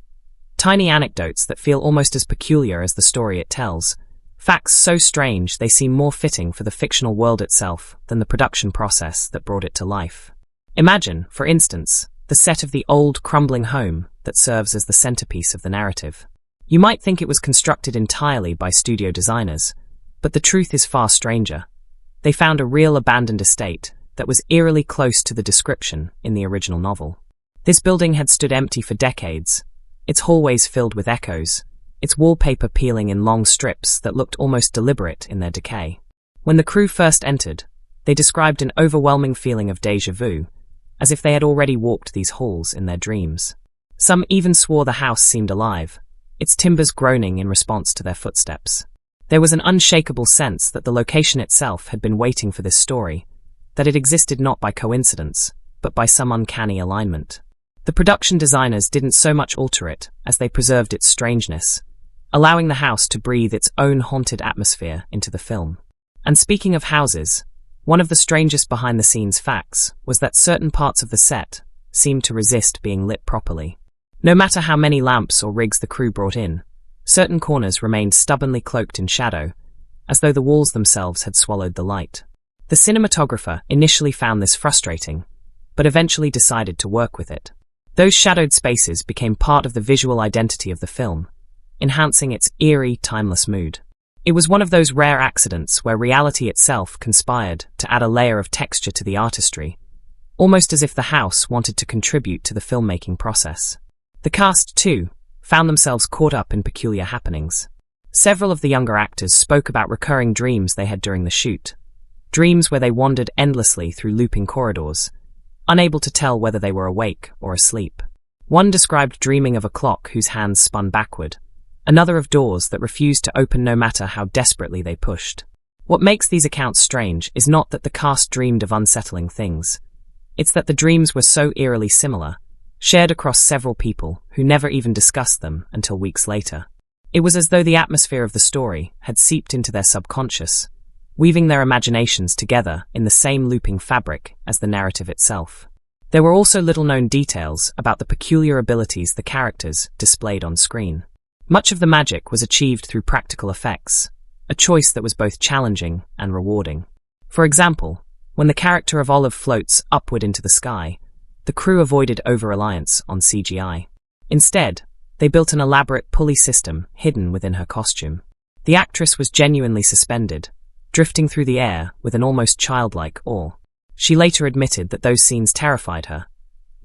Tiny anecdotes that feel almost as peculiar as the story it tells, facts so strange they seem more fitting for the fictional world itself than the production process that brought it to life. Imagine, for instance, the set of the old, crumbling home that serves as the centerpiece of the narrative. You might think it was constructed entirely by studio designers, but the truth is far stranger. They found a real abandoned estate that was eerily close to the description in the original novel. This building had stood empty for decades, its hallways filled with echoes, its wallpaper peeling in long strips that looked almost deliberate in their decay. When the crew first entered, they described an overwhelming feeling of déjà vu, as if they had already walked these halls in their dreams. Some even swore the house seemed alive, its timbers groaning in response to their footsteps. There was an unshakable sense that the location itself had been waiting for this story, that it existed not by coincidence, but by some uncanny alignment. The production designers didn't so much alter it as they preserved its strangeness, allowing the house to breathe its own haunted atmosphere into the film. And speaking of houses, one of the strangest behind-the-scenes facts was that certain parts of the set seemed to resist being lit properly. No matter how many lamps or rigs the crew brought in, certain corners remained stubbornly cloaked in shadow, as though the walls themselves had swallowed the light. The cinematographer initially found this frustrating, but eventually decided to work with it. Those shadowed spaces became part of the visual identity of the film, enhancing its eerie, timeless mood. It was one of those rare accidents where reality itself conspired to add a layer of texture to the artistry, almost as if the house wanted to contribute to the filmmaking process. The cast, too, found themselves caught up in peculiar happenings. Several of the younger actors spoke about recurring dreams they had during the shoot, dreams where they wandered endlessly through looping corridors, unable to tell whether they were awake or asleep. One described dreaming of a clock whose hands spun backward, another of doors that refused to open no matter how desperately they pushed. What makes these accounts strange is not that the cast dreamed of unsettling things. It's that the dreams were so eerily similar, shared across several people who never even discussed them until weeks later. It was as though the atmosphere of the story had seeped into their subconscious, weaving their imaginations together in the same looping fabric as the narrative itself. There were also little-known details about the peculiar abilities the characters displayed on screen. Much of the magic was achieved through practical effects, a choice that was both challenging and rewarding. For example, when the character of Olive floats upward into the sky, the crew avoided over-reliance on CGI. Instead, they built an elaborate pulley system hidden within her costume. The actress was genuinely suspended, drifting through the air with an almost childlike awe. She later admitted that those scenes terrified her,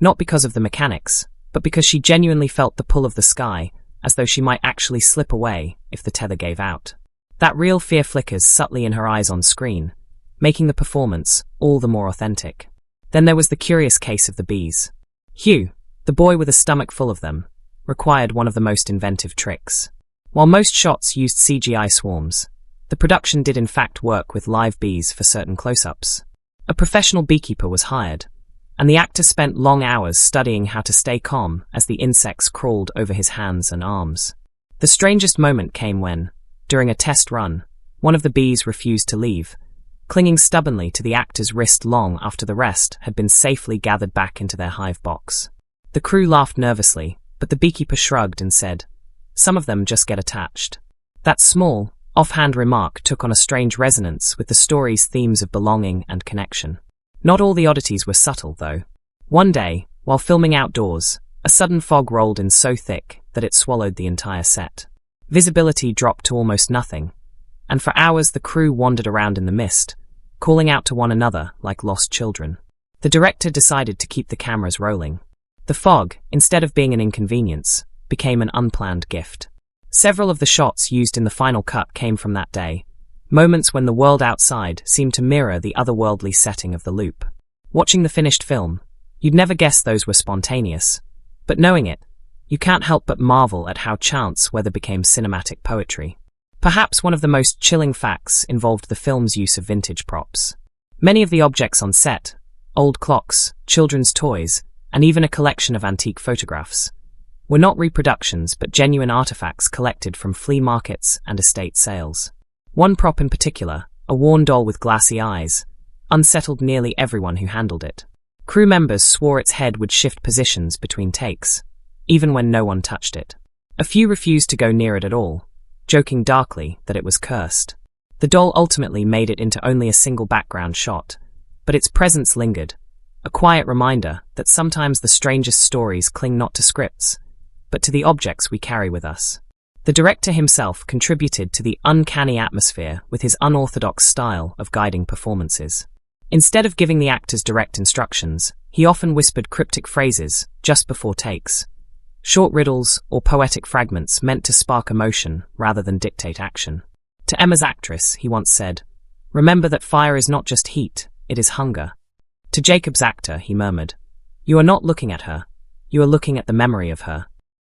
not because of the mechanics, but because she genuinely felt the pull of the sky, as though she might actually slip away if the tether gave out. That real fear flickers subtly in her eyes on screen, making the performance all the more authentic. Then there was the curious case of the bees. Hugh, the boy with a stomach full of them, required one of the most inventive tricks. While most shots used CGI swarms, the production did in fact work with live bees for certain close-ups. A professional beekeeper was hired, and the actor spent long hours studying how to stay calm as the insects crawled over his hands and arms. The strangest moment came when, during a test run, one of the bees refused to leave, clinging stubbornly to the actor's wrist long after the rest had been safely gathered back into their hive box. The crew laughed nervously, but the beekeeper shrugged and said, "Some of them just get attached." That small, offhand remark took on a strange resonance with the story's themes of belonging and connection. Not all the oddities were subtle, though. One day, while filming outdoors, a sudden fog rolled in so thick that it swallowed the entire set. Visibility dropped to almost nothing, and for hours the crew wandered around in the mist, calling out to one another like lost children. The director decided to keep the cameras rolling. The fog, instead of being an inconvenience, became an unplanned gift. Several of the shots used in the final cut came from that day, moments when the world outside seemed to mirror the otherworldly setting of the loop. Watching the finished film, you'd never guess those were spontaneous, but knowing it, you can't help but marvel at how chance weather became cinematic poetry. Perhaps one of the most chilling facts involved the film's use of vintage props. Many of the objects on set, old clocks, children's toys, and even a collection of antique photographs, were not reproductions but genuine artifacts collected from flea markets and estate sales. One prop in particular, a worn doll with glassy eyes, unsettled nearly everyone who handled it. Crew members swore its head would shift positions between takes, even when no one touched it. A few refused to go near it at all, joking darkly that it was cursed. The doll ultimately made it into only a single background shot, but its presence lingered, a quiet reminder that sometimes the strangest stories cling not to scripts, but to the objects we carry with us. The director himself contributed to the uncanny atmosphere with his unorthodox style of guiding performances. Instead of giving the actors direct instructions, he often whispered cryptic phrases just before takes, short riddles or poetic fragments meant to spark emotion rather than dictate action. To Emma's actress, he once said, "Remember that fire is not just heat, it is hunger." To Jacob's actor, he murmured, "You are not looking at her, you are looking at the memory of her."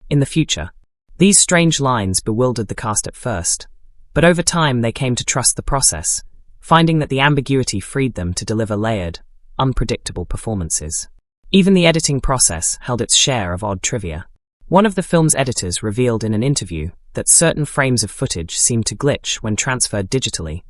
In the future, these strange lines bewildered the cast at first, but over time they came to trust the process, finding that the ambiguity freed them to deliver layered, unpredictable performances. Even the editing process held its share of odd trivia. One of the film's editors revealed in an interview that certain frames of footage seemed to glitch when transferred digitally,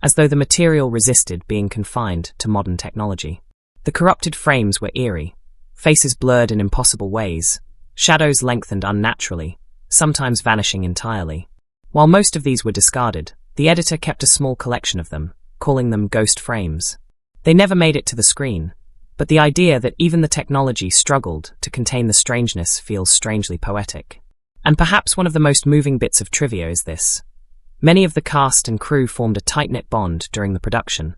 as though the material resisted being confined to modern technology. The corrupted frames were eerie, faces blurred in impossible ways, shadows lengthened unnaturally, sometimes vanishing entirely. While most of these were discarded, the editor kept a small collection of them, calling them ghost frames. They never made it to the screen, but the idea that even the technology struggled to contain the strangeness feels strangely poetic. And perhaps one of the most moving bits of trivia is this. Many of the cast and crew formed a tight-knit bond during the production,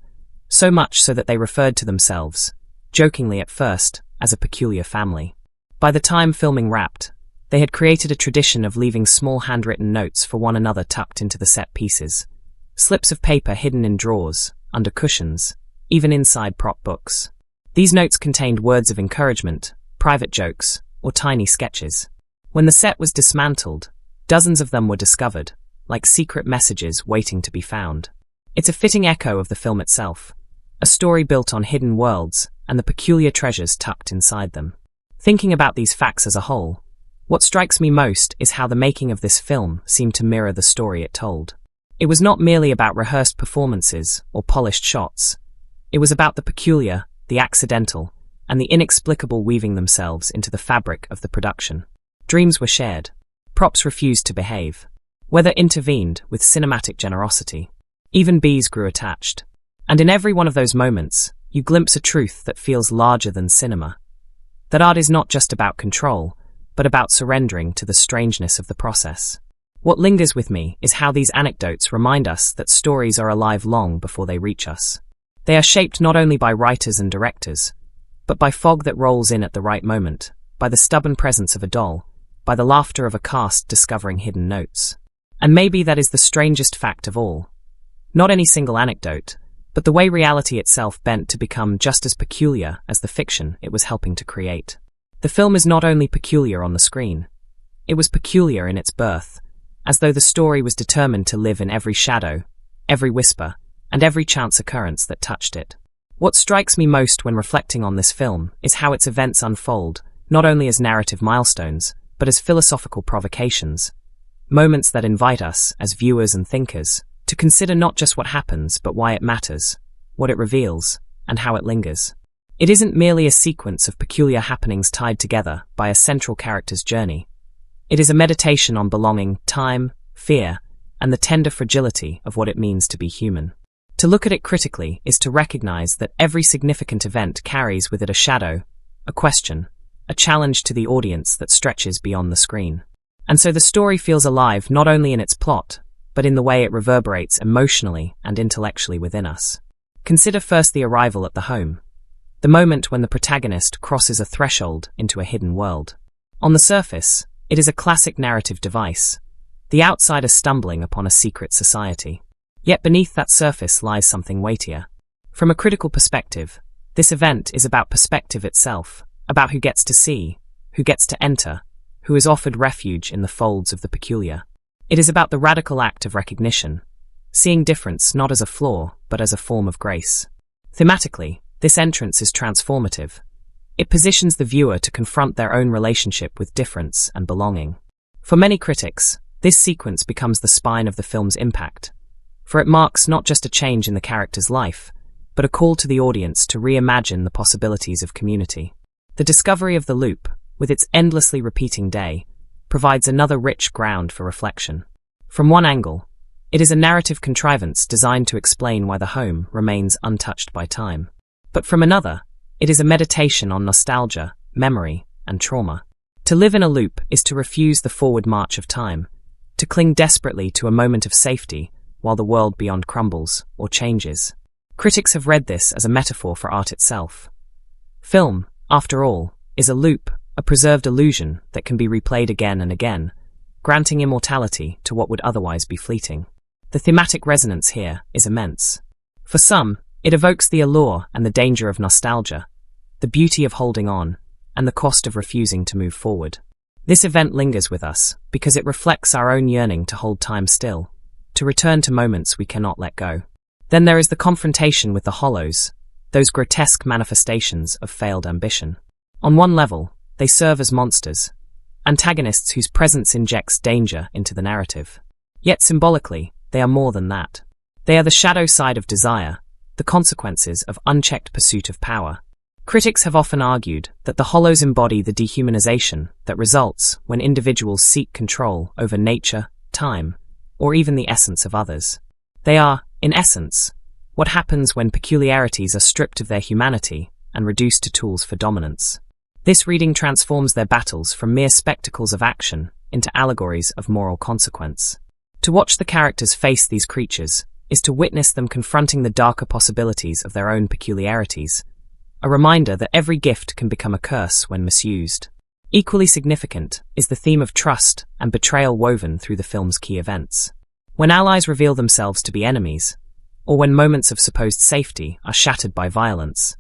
so much so that they referred to themselves, jokingly at first, as a peculiar family. By the time filming wrapped, they had created a tradition of leaving small handwritten notes for one another tucked into the set pieces, slips of paper hidden in drawers, under cushions, even inside prop books. These notes contained words of encouragement, private jokes, or tiny sketches. When the set was dismantled, dozens of them were discovered, like secret messages waiting to be found. It's a fitting echo of the film itself, a story built on hidden worlds and the peculiar treasures tucked inside them. Thinking about these facts as a whole, what strikes me most is how the making of this film seemed to mirror the story it told. It was not merely about rehearsed performances or polished shots. It was about the peculiar, the accidental, and the inexplicable weaving themselves into the fabric of the production. Dreams were shared. Props refused to behave. Weather intervened with cinematic generosity. Even bees grew attached. And in every one of those moments, you glimpse a truth that feels larger than cinema. That art is not just about control, but about surrendering to the strangeness of the process. What lingers with me is how these anecdotes remind us that stories are alive long before they reach us. They are shaped not only by writers and directors, but by fog that rolls in at the right moment, by the stubborn presence of a doll, by the laughter of a cast discovering hidden notes. And maybe that is the strangest fact of all. Not any single anecdote, but the way reality itself bent to become just as peculiar as the fiction it was helping to create. The film is not only peculiar on the screen, it was peculiar in its birth, as though the story was determined to live in every shadow, every whisper, and every chance occurrence that touched it. What strikes me most when reflecting on this film is how its events unfold, not only as narrative milestones, but as philosophical provocations, moments that invite us, as viewers and thinkers, to consider not just what happens but why it matters, what it reveals, and how it lingers. It isn't merely a sequence of peculiar happenings tied together by a central character's journey. It is a meditation on belonging, time, fear, and the tender fragility of what it means to be human. To look at it critically is to recognize that every significant event carries with it a shadow, a question, a challenge to the audience that stretches beyond the screen. And so the story feels alive not only in its plot, but in the way it reverberates emotionally and intellectually within us. Consider first the arrival at the home, the moment when the protagonist crosses a threshold into a hidden world. On the surface, it is a classic narrative device, the outsider stumbling upon a secret society. Yet beneath that surface lies something weightier. From a critical perspective, this event is about perspective itself, about who gets to see, who gets to enter, who is offered refuge in the folds of the peculiar. It is about the radical act of recognition, seeing difference not as a flaw, but as a form of grace. Thematically, this entrance is transformative. It positions the viewer to confront their own relationship with difference and belonging. For many critics, this sequence becomes the spine of the film's impact, for it marks not just a change in the character's life, but a call to the audience to reimagine the possibilities of community. The discovery of the loop, with its endlessly repeating day, provides another rich ground for reflection. From one angle, it is a narrative contrivance designed to explain why the home remains untouched by time. But from another, it is a meditation on nostalgia, memory, and trauma. To live in a loop is to refuse the forward march of time, to cling desperately to a moment of safety while the world beyond crumbles or changes. Critics have read this as a metaphor for art itself. Film, after all, is a loop, a preserved illusion that can be replayed again and again, granting immortality to what would otherwise be fleeting. The thematic resonance here is immense. For some, it evokes the allure and the danger of nostalgia, the beauty of holding on, and the cost of refusing to move forward. This event lingers with us because it reflects our own yearning to hold time still, to return to moments we cannot let go. Then there is the confrontation with the hollows, those grotesque manifestations of failed ambition. On one level, they serve as monsters, antagonists whose presence injects danger into the narrative. Yet symbolically, they are more than that. They are the shadow side of desire, the consequences of unchecked pursuit of power. Critics have often argued that the hollows embody the dehumanization that results when individuals seek control over nature, time, or even the essence of others. They are, in essence, what happens when peculiarities are stripped of their humanity and reduced to tools for dominance. This reading transforms their battles from mere spectacles of action into allegories of moral consequence. To watch the characters face these creatures is to witness them confronting the darker possibilities of their own peculiarities, a reminder that every gift can become a curse when misused. Equally significant is the theme of trust and betrayal woven through the film's key events. When allies reveal themselves to be enemies, or when moments of supposed safety are shattered by violence,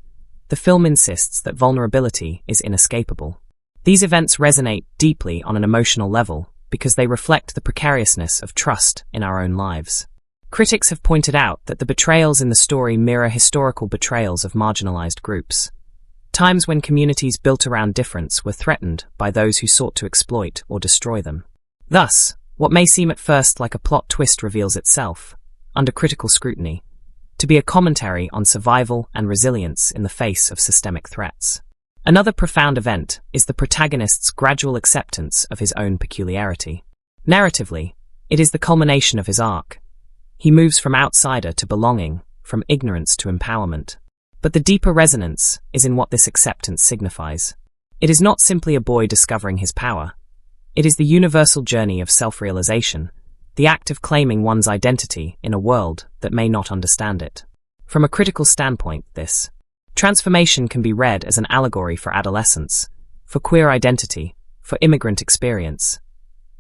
the film insists that vulnerability is inescapable. These events resonate deeply on an emotional level because they reflect the precariousness of trust in our own lives. Critics have pointed out that the betrayals in the story mirror historical betrayals of marginalized groups, times when communities built around difference were threatened by those who sought to exploit or destroy them. Thus, what may seem at first like a plot twist reveals itself, under critical scrutiny, to be a commentary on survival and resilience in the face of systemic threats. Another profound event is the protagonist's gradual acceptance of his own peculiarity. Narratively, it is the culmination of his arc. He moves from outsider to belonging, from ignorance to empowerment. But the deeper resonance is in what this acceptance signifies. It is not simply a boy discovering his power. It is the universal journey of self-realization, the act of claiming one's identity in a world that may not understand it. From a critical standpoint, this transformation can be read as an allegory for adolescence, for queer identity, for immigrant experience.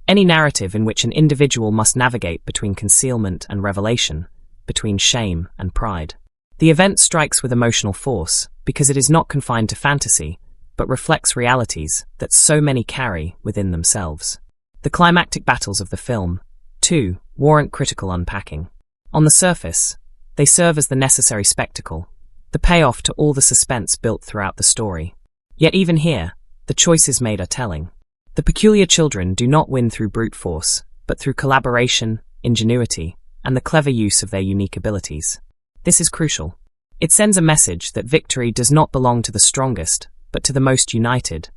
Any narrative in which an individual must navigate between concealment and revelation, between shame and pride. The event strikes with emotional force because it is not confined to fantasy, but reflects realities that so many carry within themselves. The climactic battles of the film, too, warrant critical unpacking. On the surface, they serve as the necessary spectacle, the payoff to all the suspense built throughout the story. Yet even here, the choices made are telling. The peculiar children do not win through brute force, but through collaboration, ingenuity, and the clever use of their unique abilities. This is crucial. It sends a message that victory does not belong to the strongest, but to the most united,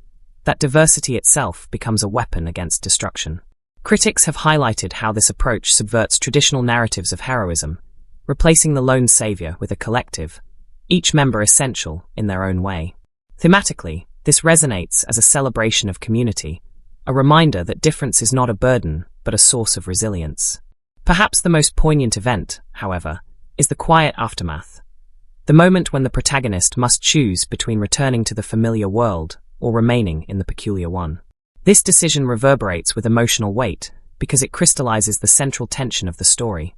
that diversity itself becomes a weapon against destruction. Critics have highlighted how this approach subverts traditional narratives of heroism, replacing the lone savior with a collective, each member essential in their own way. Thematically, this resonates as a celebration of community, a reminder that difference is not a burden, but a source of resilience. Perhaps the most poignant event, however, is the quiet aftermath. The moment when the protagonist must choose between returning to the familiar world or remaining in the peculiar one. This decision reverberates with emotional weight because it crystallizes the central tension of the story.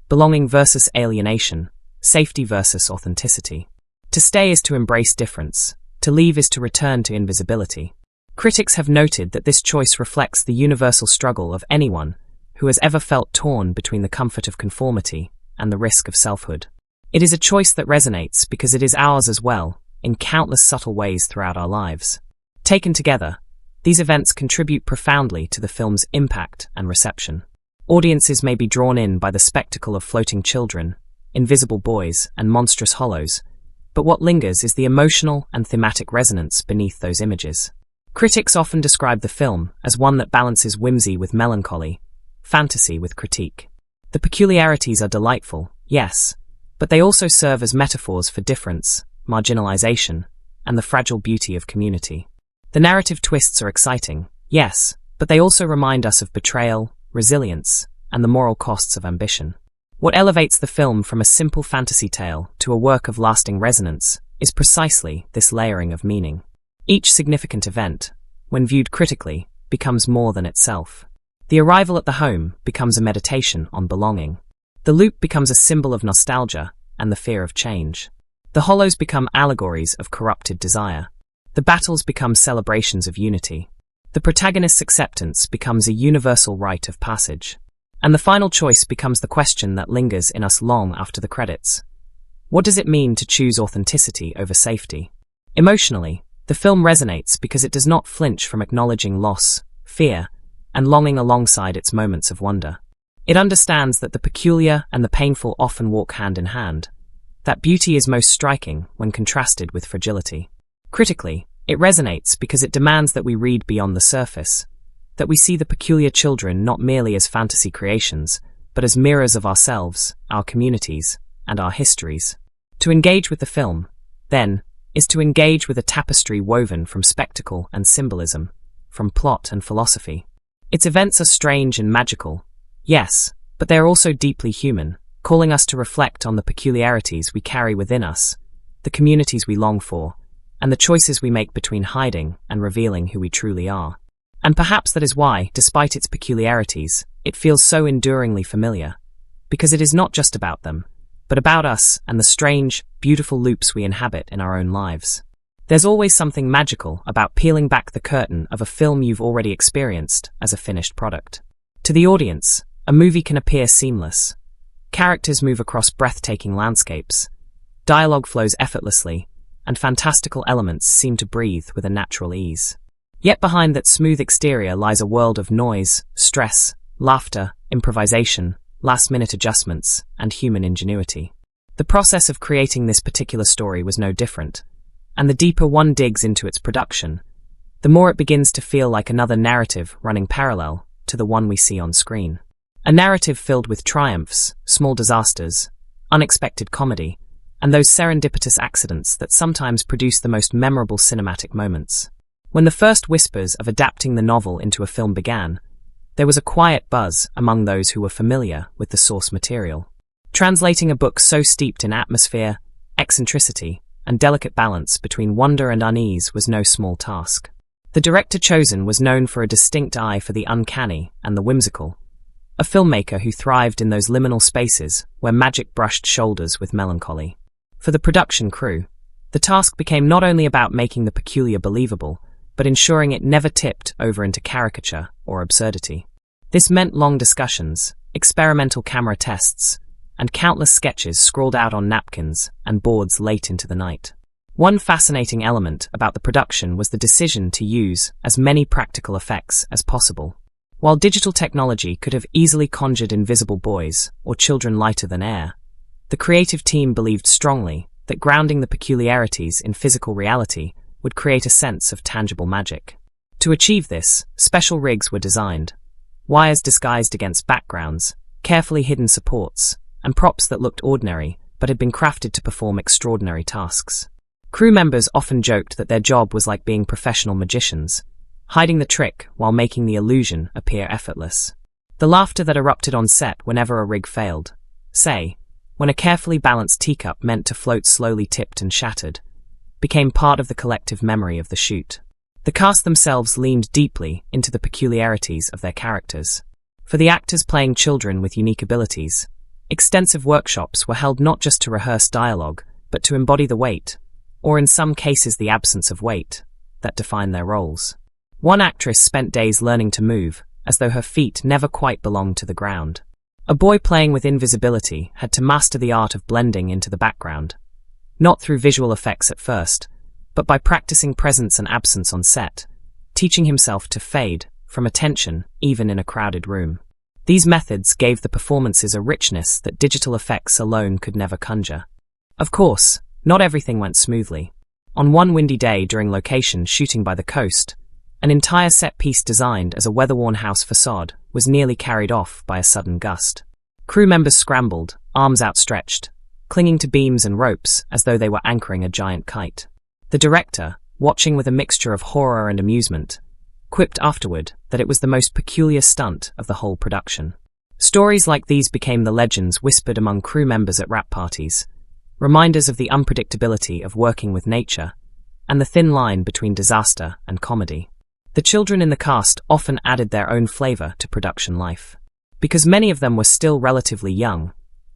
belonging versus alienation, safety versus authenticity. To stay is to embrace difference, to leave is to return to invisibility. Critics have noted that this choice reflects the universal struggle of anyone who has ever felt torn between the comfort of conformity and the risk of selfhood. It is a choice that resonates because it is ours as well, in countless subtle ways throughout our lives. Taken together, these events contribute profoundly to the film's impact and reception. Audiences may be drawn in by the spectacle of floating children, invisible boys, and monstrous hollows, but what lingers is the emotional and thematic resonance beneath those images. Critics often describe the film as one that balances whimsy with melancholy, fantasy with critique. The peculiarities are delightful, yes, but they also serve as metaphors for difference, marginalization, and the fragile beauty of community. The narrative twists are exciting, yes, but they also remind us of betrayal, resilience, and the moral costs of ambition. What elevates the film from a simple fantasy tale to a work of lasting resonance is precisely this layering of meaning. Each significant event, when viewed critically, becomes more than itself. The arrival at the home becomes a meditation on belonging. The loop becomes a symbol of nostalgia and the fear of change. The hollows become allegories of corrupted desire. The battles become celebrations of unity. The protagonist's acceptance becomes a universal rite of passage. And the final choice becomes the question that lingers in us long after the credits. What does it mean to choose authenticity over safety? Emotionally, the film resonates because it does not flinch from acknowledging loss, fear, and longing alongside its moments of wonder. It understands that the peculiar and the painful often walk hand in hand, that beauty is most striking when contrasted with fragility. Critically, it resonates because it demands that we read beyond the surface, that we see the peculiar children not merely as fantasy creations, but as mirrors of ourselves, our communities, and our histories. To engage with the film, then, is to engage with a tapestry woven from spectacle and symbolism, from plot and philosophy. Its events are strange and magical, yes, but they are also deeply human, calling us to reflect on the peculiarities we carry within us, the communities we long for, and the choices we make between hiding and revealing who we truly are. And perhaps that is why, despite its peculiarities, it feels so enduringly familiar, because it is not just about them, but about us and the strange, beautiful loops we inhabit in our own lives. There's always something magical about peeling back the curtain of a film you've already experienced as a finished product. To the audience, a movie can appear seamless. Characters move across breathtaking landscapes, dialogue flows effortlessly, and fantastical elements seem to breathe with a natural ease. Yet behind that smooth exterior lies a world of noise, stress, laughter, improvisation, last-minute adjustments, and human ingenuity. The process of creating this particular story was no different, and the deeper one digs into its production, the more it begins to feel like another narrative running parallel to the one we see on screen. A narrative filled with triumphs, small disasters, unexpected comedy, and those serendipitous accidents that sometimes produce the most memorable cinematic moments. When the first whispers of adapting the novel into a film began, there was a quiet buzz among those who were familiar with the source material. Translating a book so steeped in atmosphere, eccentricity, and delicate balance between wonder and unease was no small task. The director chosen was known for a distinct eye for the uncanny and the whimsical, a filmmaker who thrived in those liminal spaces where magic brushed shoulders with melancholy. For the production crew, the task became not only about making the peculiar believable, but ensuring it never tipped over into caricature or absurdity. This meant long discussions, experimental camera tests, and countless sketches scrawled out on napkins and boards late into the night. One fascinating element about the production was the decision to use as many practical effects as possible. While digital technology could have easily conjured invisible boys or children lighter than air, the creative team believed strongly that grounding the peculiarities in physical reality would create a sense of tangible magic. To achieve this, special rigs were designed, wires disguised against backgrounds, carefully hidden supports, and props that looked ordinary but had been crafted to perform extraordinary tasks. Crew members often joked that their job was like being professional magicians, hiding the trick while making the illusion appear effortless. The laughter that erupted on set whenever a rig failed, say, when a carefully balanced teacup meant to float slowly tipped and shattered, became part of the collective memory of the shoot. The cast themselves leaned deeply into the peculiarities of their characters. For the actors playing children with unique abilities, Extensive workshops were held not just to rehearse dialogue, but to embody the weight, or in some cases the absence of weight, that defined their roles. One actress spent days learning to move, as though her feet never quite belonged to the ground. A boy playing with invisibility had to master the art of blending into the background, not through visual effects at first, but by practicing presence and absence on set, teaching himself to fade from attention even in a crowded room. These methods gave the performances a richness that digital effects alone could never conjure. Of course, not everything went smoothly. On one windy day during location shooting by the coast, an entire set piece designed as a weather-worn house facade was nearly carried off by a sudden gust. Crew members scrambled, arms outstretched, clinging to beams and ropes as though they were anchoring a giant kite. The director, watching with a mixture of horror and amusement, quipped afterward that it was the most peculiar stunt of the whole production. Stories like these became the legends whispered among crew members at wrap parties, reminders of the unpredictability of working with nature, and the thin line between disaster and comedy. The children in the cast often added their own flavor to production life. Because many of them were still relatively young,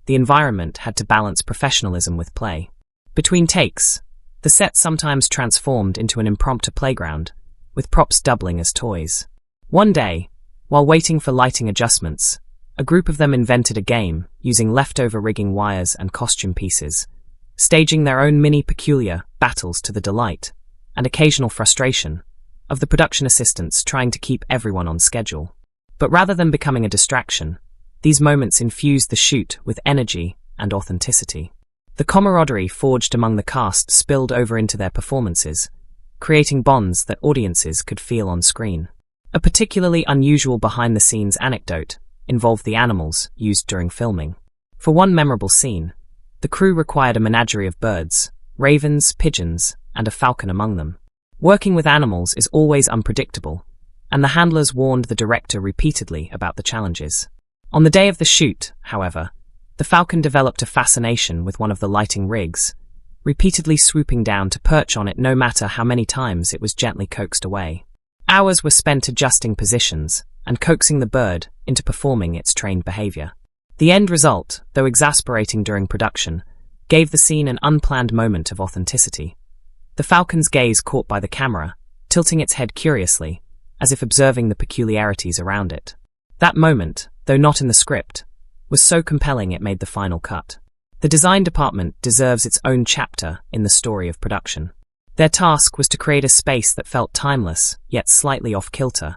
the environment had to balance professionalism with play. Between takes, the set sometimes transformed into an impromptu playground, with props doubling as toys. One day, while waiting for lighting adjustments, a group of them invented a game using leftover rigging wires and costume pieces, staging their own mini peculiar battles to the delight and occasional frustration of the production assistants trying to keep everyone on schedule. But rather than becoming a distraction, these moments infused the shoot with energy and authenticity. The camaraderie forged among the cast spilled over into their performances, creating bonds that audiences could feel on screen. A particularly unusual behind-the-scenes anecdote involved the animals used during filming. For one memorable scene, the crew required a menagerie of birds, ravens, pigeons, and a falcon among them. Working with animals is always unpredictable, and the handlers warned the director repeatedly about the challenges. On the day of the shoot, however, the falcon developed a fascination with one of the lighting rigs, repeatedly swooping down to perch on it no matter how many times it was gently coaxed away. Hours were spent adjusting positions and coaxing the bird into performing its trained behavior. The end result, though exasperating during production, gave the scene an unplanned moment of authenticity. The falcon's gaze caught by the camera, tilting its head curiously, as if observing the peculiarities around it. That moment, though not in the script, was so compelling it made the final cut. The design department deserves its own chapter in the story of production. Their task was to create a space that felt timeless, yet slightly off-kilter,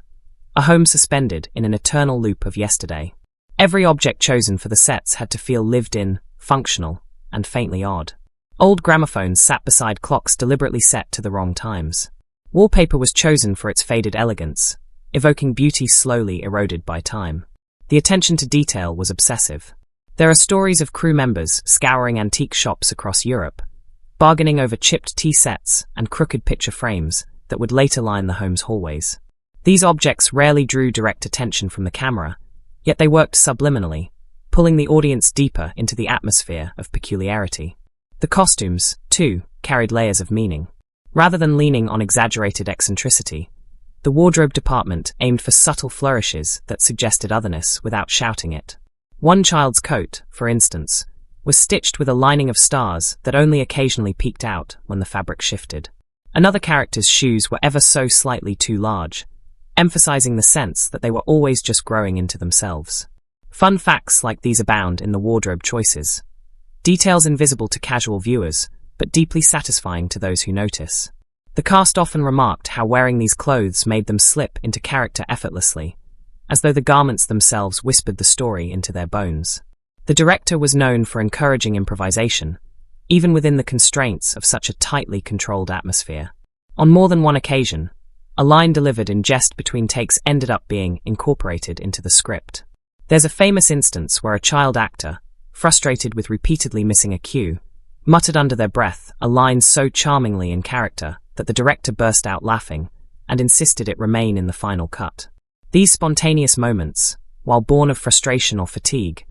a home suspended in an eternal loop of yesterday. Every object chosen for the sets had to feel lived in, functional, and faintly odd. Old gramophones sat beside clocks deliberately set to the wrong times. Wallpaper was chosen for its faded elegance, evoking beauty slowly eroded by time. The attention to detail was obsessive. There are stories of crew members scouring antique shops across Europe, bargaining over chipped tea sets and crooked picture frames that would later line the home's hallways. These objects rarely drew direct attention from the camera, yet they worked subliminally, pulling the audience deeper into the atmosphere of peculiarity. The costumes, too, carried layers of meaning. Rather than leaning on exaggerated eccentricity, the wardrobe department aimed for subtle flourishes that suggested otherness without shouting it. One child's coat, for instance, was stitched with a lining of stars that only occasionally peeked out when the fabric shifted. Another character's shoes were ever so slightly too large, emphasizing the sense that they were always just growing into themselves. Fun facts like these abound in the wardrobe choices. Details invisible to casual viewers, but deeply satisfying to those who notice. The cast often remarked how wearing these clothes made them slip into character effortlessly, as though the garments themselves whispered the story into their bones. The director was known for encouraging improvisation, even within the constraints of such a tightly controlled atmosphere. On more than one occasion, a line delivered in jest between takes ended up being incorporated into the script. There's a famous instance where a child actor, frustrated with repeatedly missing a cue, muttered under their breath a line so charmingly in character that the director burst out laughing and insisted it remain in the final cut. These spontaneous moments, while born of frustration or fatigue,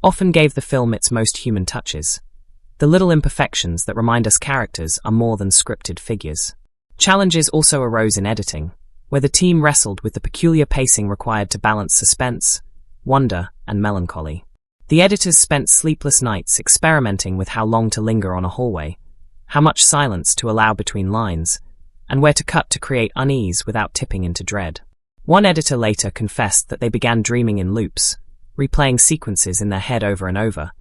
often gave the film its most human touches, the little imperfections that remind us characters are more than scripted figures. Challenges also arose in editing, where the team wrestled with the peculiar pacing required to balance suspense, wonder, and melancholy. The editors spent sleepless nights experimenting with how long to linger on a hallway, how much silence to allow between lines, and where to cut to create unease without tipping into dread. One editor later confessed that they began dreaming in loops, replaying sequences in their head over and over,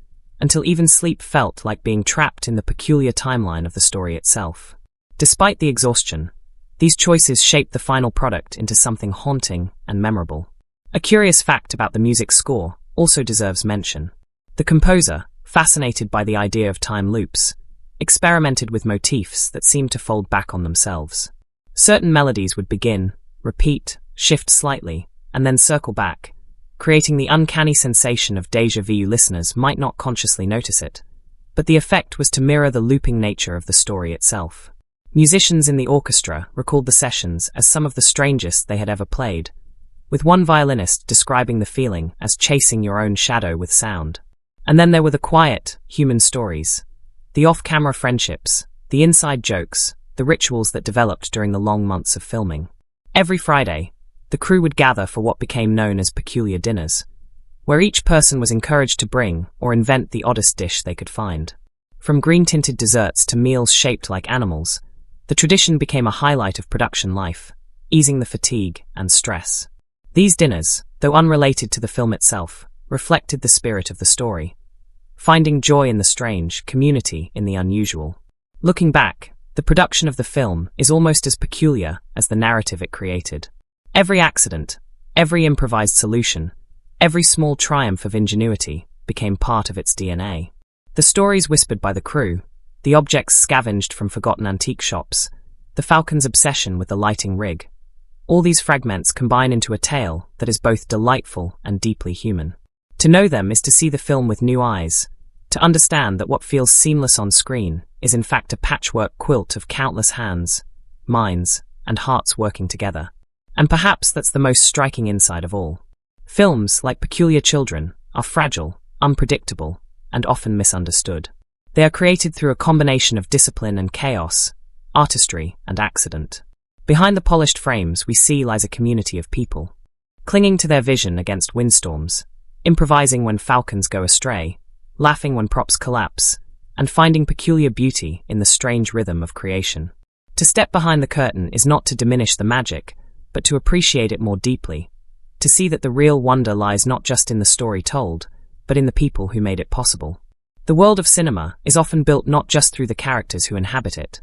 until even sleep felt like being trapped in the peculiar timeline of the story itself. Despite the exhaustion, these choices shaped the final product into something haunting and memorable. A curious fact about the music score also deserves mention. The composer, fascinated by the idea of time loops, experimented with motifs that seemed to fold back on themselves. Certain melodies would begin, repeat, shift slightly, and then circle back, creating the uncanny sensation of déjà vu. Listeners might not consciously notice it, but the effect was to mirror the looping nature of the story itself. Musicians in the orchestra recalled the sessions as some of the strangest they had ever played, with one violinist describing the feeling as chasing your own shadow with sound. And then there were the quiet, human stories, the off-camera friendships, the inside jokes, the rituals that developed during the long months of filming. Every Friday, the crew would gather for what became known as peculiar dinners, where each person was encouraged to bring or invent the oddest dish they could find. From green-tinted desserts to meals shaped like animals, the tradition became a highlight of production life, easing the fatigue and stress. These dinners, though unrelated to the film itself, reflected the spirit of the story, finding joy in the strange, community in the unusual. Looking back, the production of the film is almost as peculiar as the narrative it created. Every accident, every improvised solution, every small triumph of ingenuity became part of its DNA. The stories whispered by the crew, the objects scavenged from forgotten antique shops, the Falcon's obsession with the lighting rig. All these fragments combine into a tale that is both delightful and deeply human. To know them is to see the film with new eyes, to understand that what feels seamless on screen is in fact a patchwork quilt of countless hands, minds, and hearts working together. And perhaps that's the most striking insight of all. Films, like Peculiar Children, are fragile, unpredictable, and often misunderstood. They are created through a combination of discipline and chaos, artistry and accident. Behind the polished frames we see lies a community of people, clinging to their vision against windstorms, improvising when falcons go astray, laughing when props collapse, and finding peculiar beauty in the strange rhythm of creation. To step behind the curtain is not to diminish the magic, but to appreciate it more deeply, to see that the real wonder lies not just in the story told, but in the people who made it possible. The world of cinema is often built not just through the characters who inhabit it,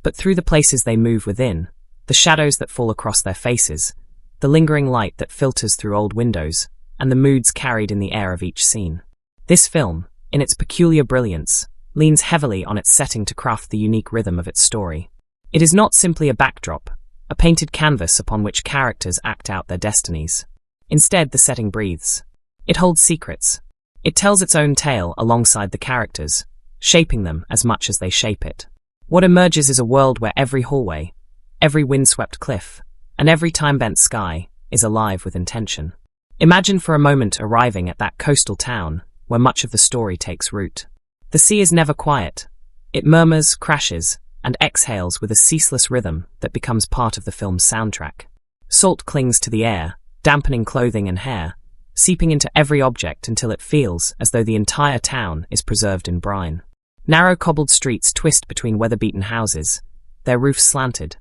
but through the places they move within, the shadows that fall across their faces, the lingering light that filters through old windows, and the moods carried in the air of each scene. This film, in its peculiar brilliance, leans heavily on its setting to craft the unique rhythm of its story. It is not simply a backdrop, a painted canvas upon which characters act out their destinies. Instead, the setting breathes. It holds secrets. It tells its own tale alongside the characters, shaping them as much as they shape it. What emerges is a world where every hallway, every windswept cliff, and every time-bent sky is alive with intention. Imagine for a moment arriving at that coastal town where much of the story takes root. The sea is never quiet. It murmurs, crashes, and exhales with a ceaseless rhythm that becomes part of the film's soundtrack. Salt clings to the air, dampening clothing and hair, seeping into every object until it feels as though the entire town is preserved in brine. Narrow cobbled streets twist between weather-beaten houses, their roofs slanted,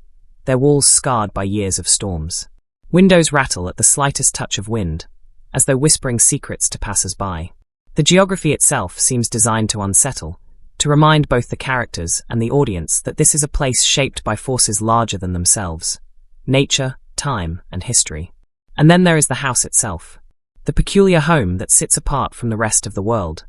their walls scarred by years of storms. Windows rattle at the slightest touch of wind, as though whispering secrets to passers-by. The geography itself seems designed to unsettle, to remind both the characters and the audience that this is a place shaped by forces larger than themselves: nature, time, and history. And then there is the house itself. The peculiar home that sits apart from the rest of the world,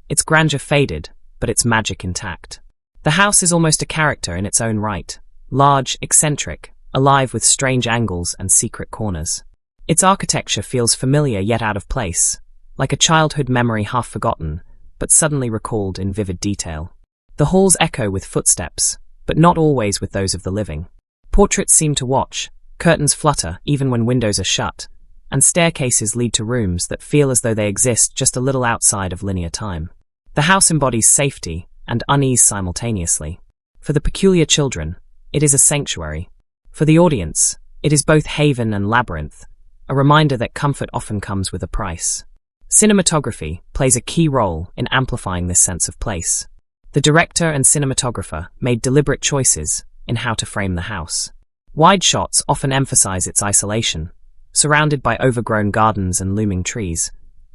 its grandeur faded, but its magic intact. The house is almost a character in its own right, large, eccentric, alive with strange angles and secret corners. Its architecture feels familiar yet out of place, like a childhood memory half forgotten, but suddenly recalled in vivid detail. The halls echo with footsteps, but not always with those of the living. Portraits seem to watch, curtains flutter even when windows are shut, and staircases lead to rooms that feel as though they exist just a little outside of linear time. The house embodies safety and unease simultaneously. For the peculiar children, it is a sanctuary. For the audience, it is both haven and labyrinth, a reminder that comfort often comes with a price. Cinematography plays a key role in amplifying this sense of place. The director and cinematographer made deliberate choices in how to frame the house. Wide shots often emphasize its isolation, surrounded by overgrown gardens and looming trees,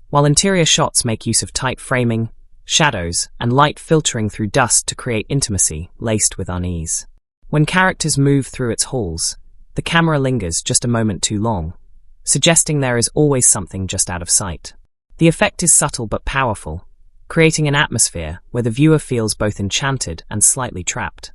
while interior shots make use of tight framing, shadows, and light filtering through dust to create intimacy laced with unease. When characters move through its halls, the camera lingers just a moment too long, suggesting there is always something just out of sight. The effect is subtle but powerful, creating an atmosphere where the viewer feels both enchanted and slightly trapped,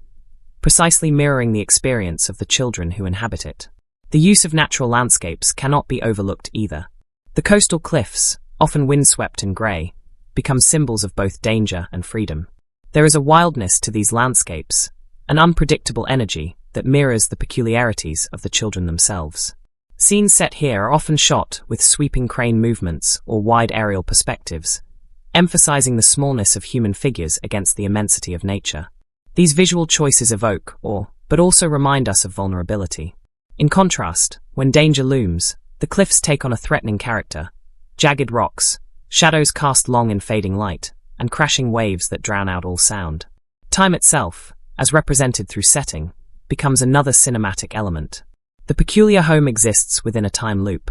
precisely mirroring the experience of the children who inhabit it. The use of natural landscapes cannot be overlooked either. The coastal cliffs, often windswept and grey, become symbols of both danger and freedom. There is a wildness to these landscapes, an unpredictable energy that mirrors the peculiarities of the children themselves. Scenes set here are often shot with sweeping crane movements or wide aerial perspectives, emphasizing the smallness of human figures against the immensity of nature. These visual choices evoke, but also remind us of vulnerability. In contrast, when danger looms, the cliffs take on a threatening character. Jagged rocks, shadows cast long in fading light, and crashing waves that drown out all sound. Time itself, as represented through setting, becomes another cinematic element. The peculiar home exists within a time loop,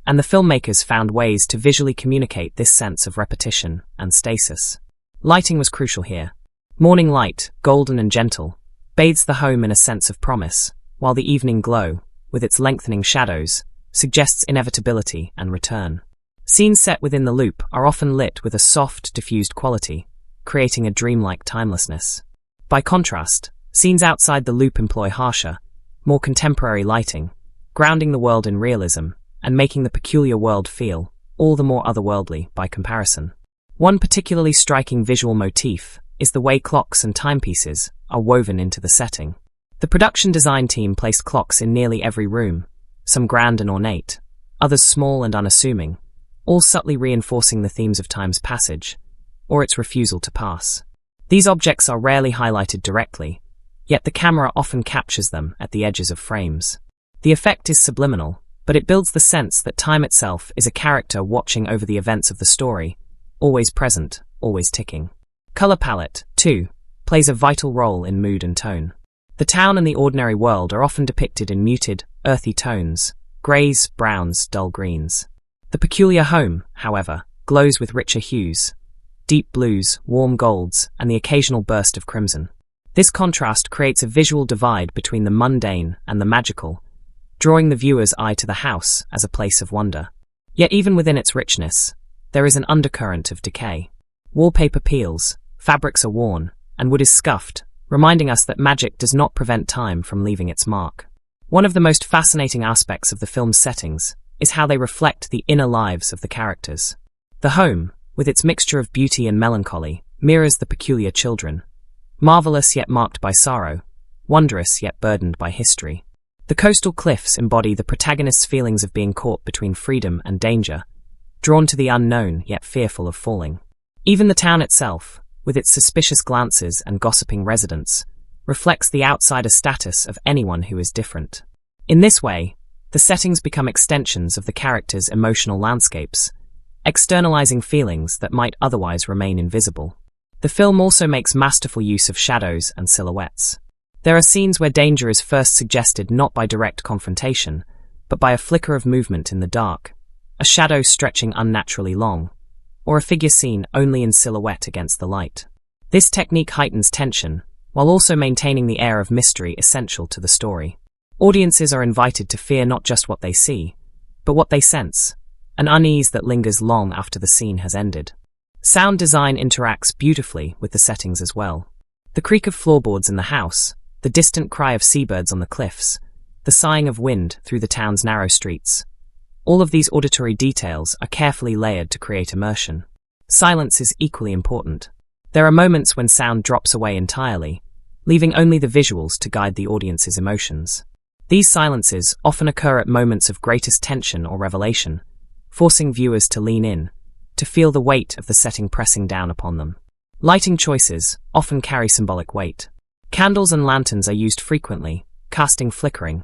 and the filmmakers found ways to visually communicate this sense of repetition and stasis. Lighting was crucial here. Morning light, golden and gentle, bathes the home in a sense of promise, while the evening glow, with its lengthening shadows, suggests inevitability and return. Scenes set within the loop are often lit with a soft, diffused quality, creating a dreamlike timelessness. By contrast, scenes outside the loop employ harsher, more contemporary lighting, grounding the world in realism, and making the peculiar world feel all the more otherworldly by comparison. One particularly striking visual motif is the way clocks and timepieces are woven into the setting. The production design team placed clocks in nearly every room, some grand and ornate, others small and unassuming, all subtly reinforcing the themes of time's passage, or its refusal to pass. These objects are rarely highlighted directly, yet the camera often captures them at the edges of frames. The effect is subliminal, but it builds the sense that time itself is a character watching over the events of the story, always present, always ticking. Color palette, too, plays a vital role in mood and tone. The town and the ordinary world are often depicted in muted, earthy tones, greys, browns, dull greens. The peculiar home, however, glows with richer hues, deep blues, warm golds, and the occasional burst of crimson. This contrast creates a visual divide between the mundane and the magical, drawing the viewer's eye to the house as a place of wonder. Yet even within its richness, there is an undercurrent of decay. Wallpaper peels, fabrics are worn, and wood is scuffed, reminding us that magic does not prevent time from leaving its mark. One of the most fascinating aspects of the film's settings is how they reflect the inner lives of the characters. The home, with its mixture of beauty and melancholy, mirrors the peculiar children, marvelous yet marked by sorrow, wondrous yet burdened by history. The coastal cliffs embody the protagonist's feelings of being caught between freedom and danger, drawn to the unknown yet fearful of falling. Even the town itself, with its suspicious glances and gossiping residents, reflects the outsider status of anyone who is different. In this way, the settings become extensions of the characters' emotional landscapes, externalizing feelings that might otherwise remain invisible. The film also makes masterful use of shadows and silhouettes. There are scenes where danger is first suggested not by direct confrontation, but by a flicker of movement in the dark, a shadow stretching unnaturally long, or a figure seen only in silhouette against the light. This technique heightens tension, while also maintaining the air of mystery essential to the story. Audiences are invited to fear not just what they see, but what they sense, an unease that lingers long after the scene has ended. Sound design interacts beautifully with the settings as well. The creak of floorboards in the house, the distant cry of seabirds on the cliffs, the sighing of wind through the town's narrow streets. All of these auditory details are carefully layered to create immersion. Silence is equally important. There are moments when sound drops away entirely, leaving only the visuals to guide the audience's emotions. These silences often occur at moments of greatest tension or revelation, forcing viewers to lean in, to feel the weight of the setting pressing down upon them. Lighting choices often carry symbolic weight. Candles and lanterns are used frequently, casting flickering,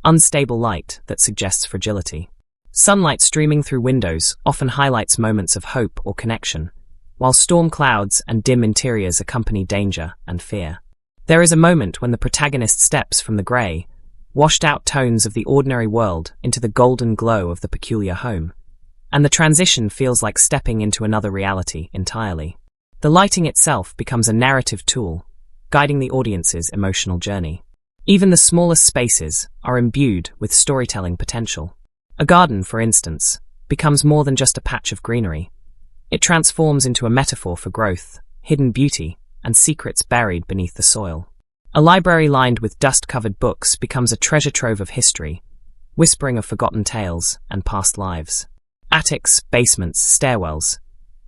unstable light that suggests fragility. Sunlight streaming through windows often highlights moments of hope or connection, while storm clouds and dim interiors accompany danger and fear. There is a moment when the protagonist steps from the grey, washed-out tones of the ordinary world into the golden glow of the peculiar home, and the transition feels like stepping into another reality entirely. The lighting itself becomes a narrative tool, guiding the audience's emotional journey. Even the smallest spaces are imbued with storytelling potential. A garden, for instance, becomes more than just a patch of greenery. It transforms into a metaphor for growth, hidden beauty, and secrets buried beneath the soil. A library lined with dust-covered books becomes a treasure trove of history, whispering of forgotten tales and past lives. Attics, basements, stairwells,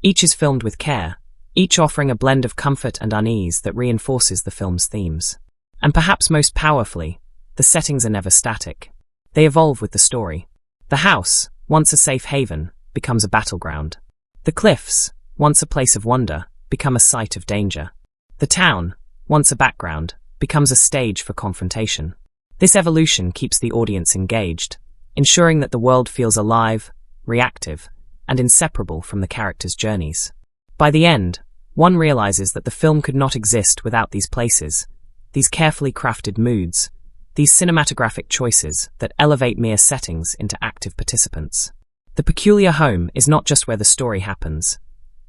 each is filmed with care, each offering a blend of comfort and unease that reinforces the film's themes. And perhaps most powerfully, the settings are never static. They evolve with the story. The house, once a safe haven, becomes a battleground. The cliffs, once a place of wonder, become a site of danger. The town, once a background, becomes a stage for confrontation. This evolution keeps the audience engaged, ensuring that the world feels alive, reactive, and inseparable from the characters' journeys. By the end, one realizes that the film could not exist without these places, these carefully crafted moods, these cinematographic choices that elevate mere settings into active participants. The peculiar home is not just where the story happens.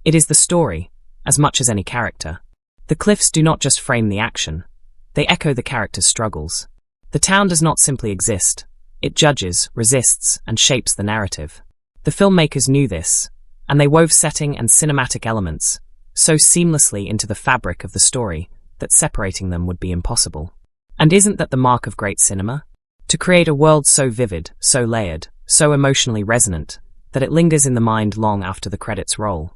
It is the story, as much as any character. The cliffs do not just frame the action. They echo the characters' struggles. The town does not simply exist. It judges, resists, and shapes the narrative. The filmmakers knew this, and they wove setting and cinematic elements so seamlessly into the fabric of the story that separating them would be impossible. And isn't that the mark of great cinema? To create a world so vivid, so layered, so emotionally resonant, that it lingers in the mind long after the credits roll.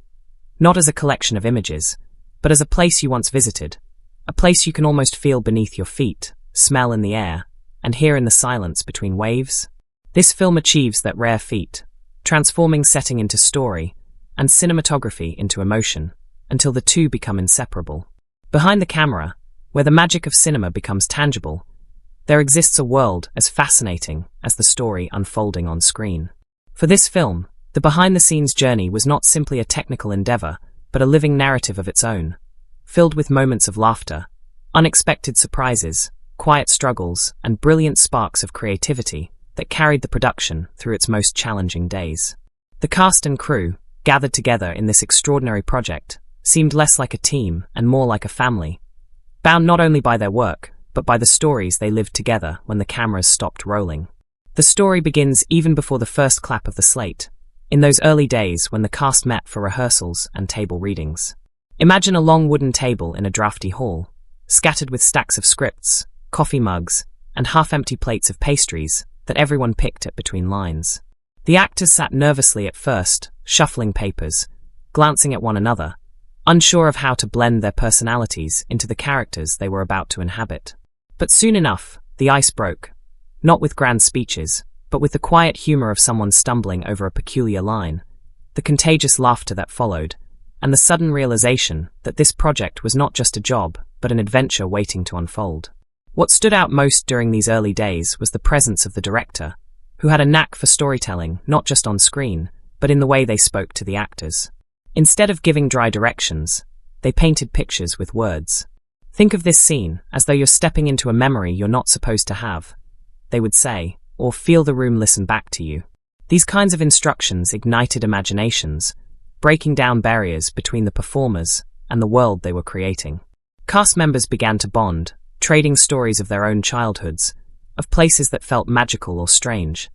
Not as a collection of images, but as a place you once visited, a place you can almost feel beneath your feet, smell in the air, and hear in the silence between waves. This film achieves that rare feat, transforming setting into story and cinematography into emotion, until the two become inseparable. Behind the camera, where the magic of cinema becomes tangible, there exists a world as fascinating as the story unfolding on screen. For this film, the behind-the-scenes journey was not simply a technical endeavor, but a living narrative of its own, filled with moments of laughter, unexpected surprises, quiet struggles, and brilliant sparks of creativity that carried the production through its most challenging days. The cast and crew, gathered together in this extraordinary project, seemed less like a team and more like a family, bound not only by their work, but by the stories they lived together when the cameras stopped rolling. The story begins even before the first clap of the slate, in those early days when the cast met for rehearsals and table readings. Imagine a long wooden table in a drafty hall, scattered with stacks of scripts, coffee mugs, and half-empty plates of pastries that everyone picked at between lines. The actors sat nervously at first, shuffling papers, glancing at one another, unsure of how to blend their personalities into the characters they were about to inhabit. But soon enough, the ice broke, not with grand speeches, but with the quiet humor of someone stumbling over a peculiar line, the contagious laughter that followed, and the sudden realization that this project was not just a job, but an adventure waiting to unfold. What stood out most during these early days was the presence of the director, who had a knack for storytelling not just on screen, but in the way they spoke to the actors. Instead of giving dry directions, they painted pictures with words. Think of this scene as though you're stepping into a memory you're not supposed to have, they would say, or feel the room listen back to you. These kinds of instructions ignited imaginations, breaking down barriers between the performers and the world they were creating. Cast members began to bond, trading stories of their own childhoods, of places that felt magical or strange,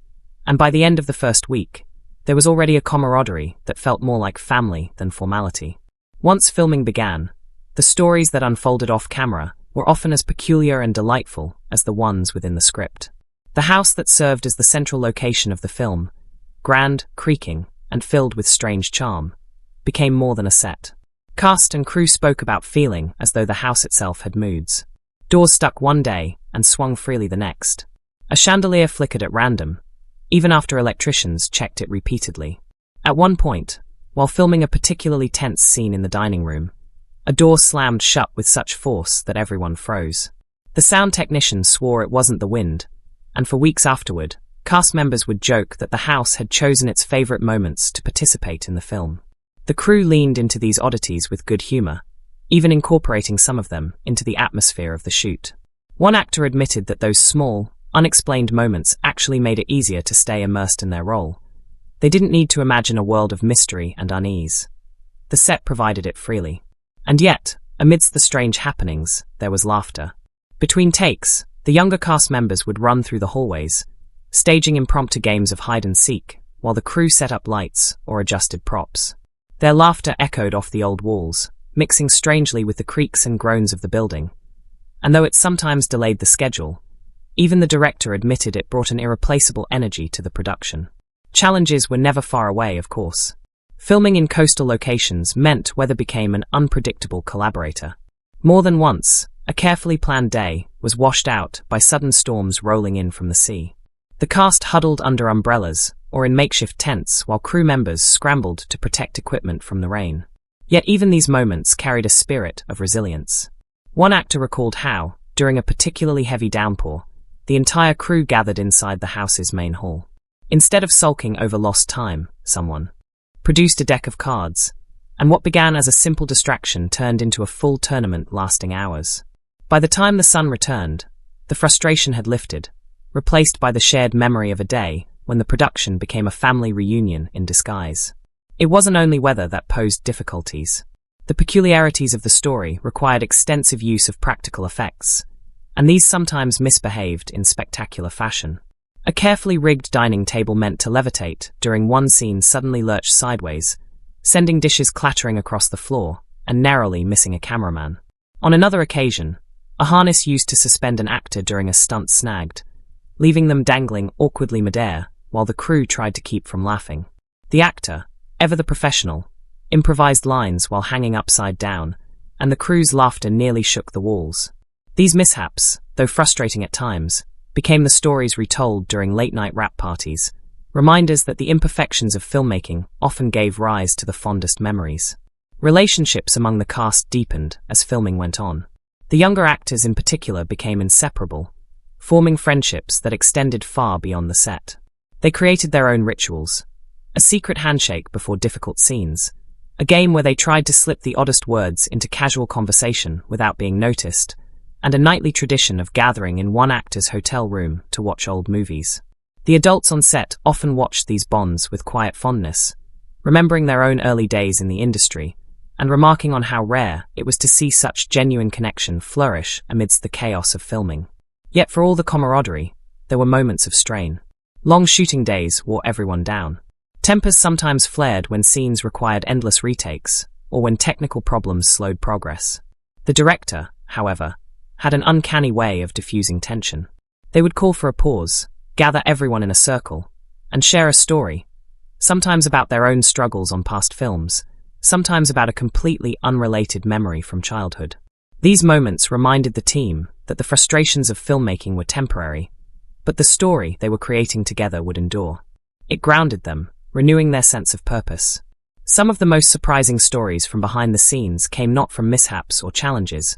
and by the end of the first week, there was already a camaraderie that felt more like family than formality. Once filming began, the stories that unfolded off-camera were often as peculiar and delightful as the ones within the script. The house that served as the central location of the film, grand, creaking, and filled with strange charm, became more than a set. Cast and crew spoke about feeling as though the house itself had moods. Doors stuck one day and swung freely the next. A chandelier flickered at random, even after electricians checked it repeatedly. At one point, while filming a particularly tense scene in the dining room, a door slammed shut with such force that everyone froze. The sound technician swore it wasn't the wind, and for weeks afterward, Cast members would joke that the house had chosen its favorite moments to participate in the film. The crew leaned into these oddities with good humor, even incorporating some of them into the atmosphere of the shoot. One actor admitted that those small, unexplained moments actually made it easier to stay immersed in their role. They didn't need to imagine a world of mystery and unease. The set provided it freely. And yet, amidst the strange happenings, there was laughter. Between takes, the younger cast members would run through the hallways, staging impromptu games of hide and seek, while the crew set up lights or adjusted props. Their laughter echoed off the old walls, mixing strangely with the creaks and groans of the building. And though it sometimes delayed the schedule, even the director admitted it brought an irreplaceable energy to the production. Challenges were never far away, of course. Filming in coastal locations meant weather became an unpredictable collaborator. More than once, a carefully planned day was washed out by sudden storms rolling in from the sea. The cast huddled under umbrellas or in makeshift tents while crew members scrambled to protect equipment from the rain. Yet even these moments carried a spirit of resilience. One actor recalled how, during a particularly heavy downpour, the entire crew gathered inside the house's main hall. Instead of sulking over lost time, someone produced a deck of cards, and what began as a simple distraction turned into a full tournament lasting hours. By the time the sun returned, the frustration had lifted, replaced by the shared memory of a day when the production became a family reunion in disguise. It wasn't only weather that posed difficulties. The peculiarities of the story required extensive use of practical effects, and these sometimes misbehaved in spectacular fashion. A carefully rigged dining table meant to levitate during one scene suddenly lurched sideways, sending dishes clattering across the floor and narrowly missing a cameraman. On another occasion, a harness used to suspend an actor during a stunt snagged, leaving them dangling awkwardly midair while the crew tried to keep from laughing. The actor, ever the professional, improvised lines while hanging upside down, and the crew's laughter nearly shook the walls. These mishaps, though frustrating at times, became the stories retold during late-night wrap parties, reminders that the imperfections of filmmaking often gave rise to the fondest memories. Relationships among the cast deepened as filming went on. The younger actors in particular became inseparable, forming friendships that extended far beyond the set. They created their own rituals, a secret handshake before difficult scenes, a game where they tried to slip the oddest words into casual conversation without being noticed, and a nightly tradition of gathering in one actor's hotel room to watch old movies. The adults on set often watched these bonds with quiet fondness, remembering their own early days in the industry, and remarking on how rare it was to see such genuine connection flourish amidst the chaos of filming. Yet for all the camaraderie, there were moments of strain. Long shooting days wore everyone down. Tempers sometimes flared when scenes required endless retakes, or when technical problems slowed progress. The director, however, had an uncanny way of diffusing tension. They would call for a pause, gather everyone in a circle, and share a story, sometimes about their own struggles on past films, sometimes about a completely unrelated memory from childhood. These moments reminded the team that the frustrations of filmmaking were temporary, but the story they were creating together would endure. It grounded them, renewing their sense of purpose. Some of the most surprising stories from behind the scenes came not from mishaps or challenges,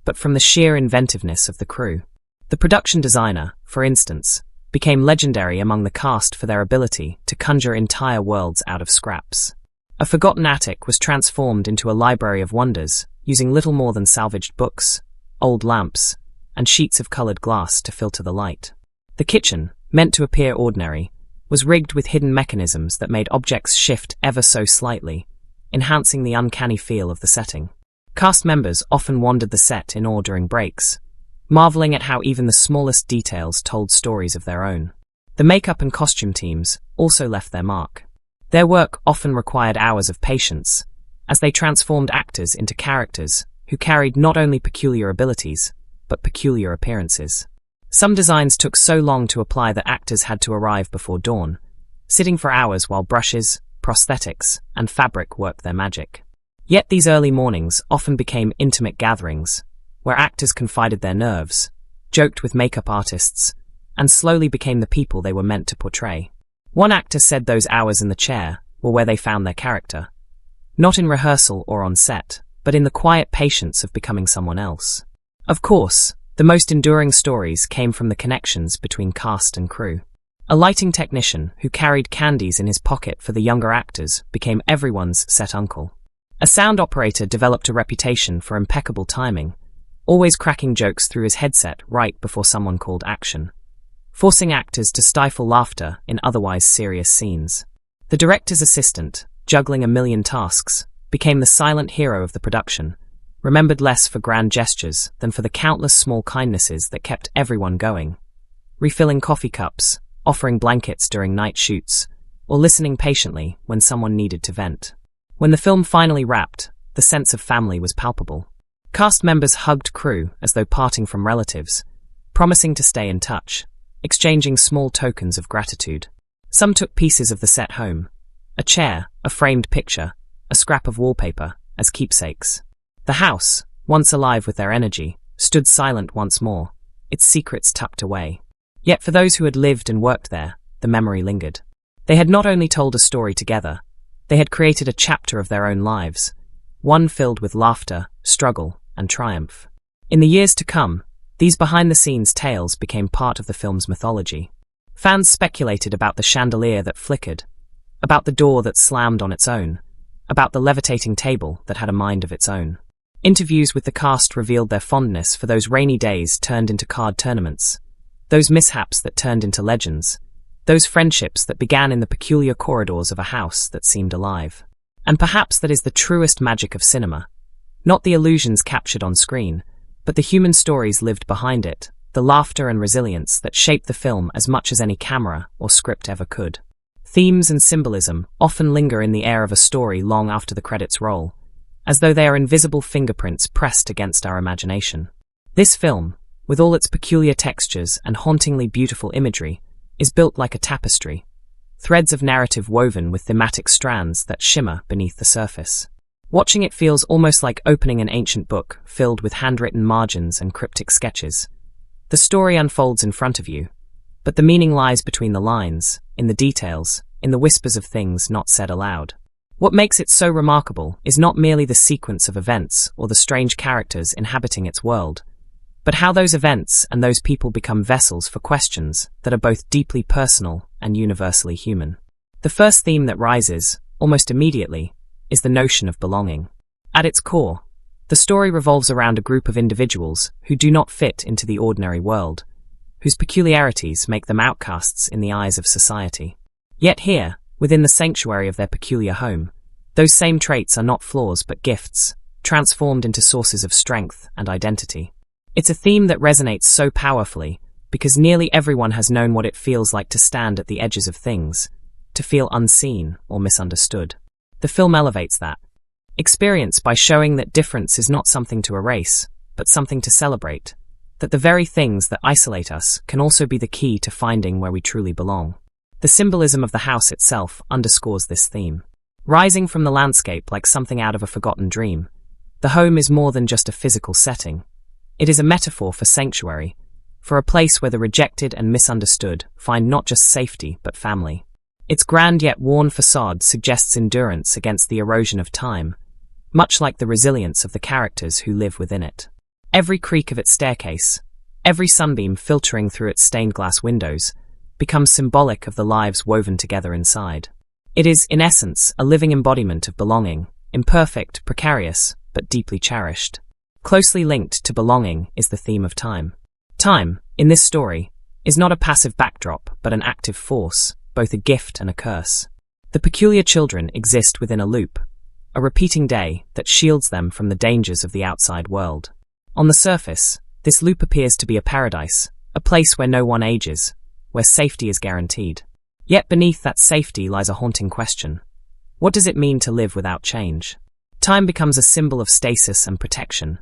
but from the sheer inventiveness of the crew. The production designer, for instance, became legendary among the cast for their ability to conjure entire worlds out of scraps. A forgotten attic was transformed into a library of wonders, using little more than salvaged books, old lamps, and sheets of colored glass to filter the light. The kitchen, meant to appear ordinary, was rigged with hidden mechanisms that made objects shift ever so slightly, enhancing the uncanny feel of the setting. Cast members often wandered the set in awe during breaks, marveling at how even the smallest details told stories of their own. The makeup and costume teams also left their mark. Their work often required hours of patience, as they transformed actors into characters who carried not only peculiar abilities, but peculiar appearances. Some designs took so long to apply that actors had to arrive before dawn, sitting for hours while brushes, prosthetics, and fabric worked their magic. Yet these early mornings often became intimate gatherings, where actors confided their nerves, joked with makeup artists, and slowly became the people they were meant to portray. One actor said those hours in the chair were where they found their character, not in rehearsal or on set, but in the quiet patience of becoming someone else. Of course, the most enduring stories came from the connections between cast and crew. A lighting technician who carried candies in his pocket for the younger actors became everyone's set uncle. A sound operator developed a reputation for impeccable timing, always cracking jokes through his headset right before someone called action, forcing actors to stifle laughter in otherwise serious scenes. The director's assistant, juggling a million tasks, became the silent hero of the production, remembered less for grand gestures than for the countless small kindnesses that kept everyone going. Refilling coffee cups, offering blankets during night shoots, or listening patiently when someone needed to vent. When the film finally wrapped, the sense of family was palpable. Cast members hugged crew as though parting from relatives, promising to stay in touch, exchanging small tokens of gratitude. Some took pieces of the set home, a chair, a framed picture, a scrap of wallpaper, as keepsakes. The house, once alive with their energy, stood silent once more, its secrets tucked away. Yet for those who had lived and worked there, the memory lingered. They had not only told a story together, they had created a chapter of their own lives, one filled with laughter, struggle, and triumph. In the years to come, these behind-the-scenes tales became part of the film's mythology. Fans speculated about the chandelier that flickered, about the door that slammed on its own, about the levitating table that had a mind of its own. Interviews with the cast revealed their fondness for those rainy days turned into card tournaments, those mishaps that turned into legends, those friendships that began in the peculiar corridors of a house that seemed alive. And perhaps that is the truest magic of cinema. Not the illusions captured on screen, but the human stories lived behind it, the laughter and resilience that shaped the film as much as any camera or script ever could. Themes and symbolism often linger in the air of a story long after the credits roll, as though they are invisible fingerprints pressed against our imagination. This film, with all its peculiar textures and hauntingly beautiful imagery, is built like a tapestry, threads of narrative woven with thematic strands that shimmer beneath the surface. Watching it feels almost like opening an ancient book filled with handwritten margins and cryptic sketches. The story unfolds in front of you, but the meaning lies between the lines, in the details, in the whispers of things not said aloud. What makes it so remarkable is not merely the sequence of events or the strange characters inhabiting its world, but how those events and those people become vessels for questions that are both deeply personal and universally human. The first theme that rises, almost immediately, is the notion of belonging. At its core, the story revolves around a group of individuals who do not fit into the ordinary world, whose peculiarities make them outcasts in the eyes of society. Yet here, within the sanctuary of their peculiar home, those same traits are not flaws but gifts, transformed into sources of strength and identity. It's a theme that resonates so powerfully because nearly everyone has known what it feels like to stand at the edges of things, to feel unseen or misunderstood. The film elevates that experience by showing that difference is not something to erase, but something to celebrate, that the very things that isolate us can also be the key to finding where we truly belong. The symbolism of the house itself underscores this theme. Rising from the landscape like something out of a forgotten dream, the home is more than just a physical setting. It is a metaphor for sanctuary, for a place where the rejected and misunderstood find not just safety but family. Its grand yet worn facade suggests endurance against the erosion of time, much like the resilience of the characters who live within it. Every creak of its staircase, every sunbeam filtering through its stained glass windows, becomes symbolic of the lives woven together inside. It is, in essence, a living embodiment of belonging, imperfect, precarious, but deeply cherished. Closely linked to belonging is the theme of time. Time, in this story, is not a passive backdrop but an active force, both a gift and a curse. The peculiar children exist within a loop, a repeating day that shields them from the dangers of the outside world. On the surface, this loop appears to be a paradise, a place where no one ages, where safety is guaranteed. Yet beneath that safety lies a haunting question. What does it mean to live without change? Time becomes a symbol of stasis and protection,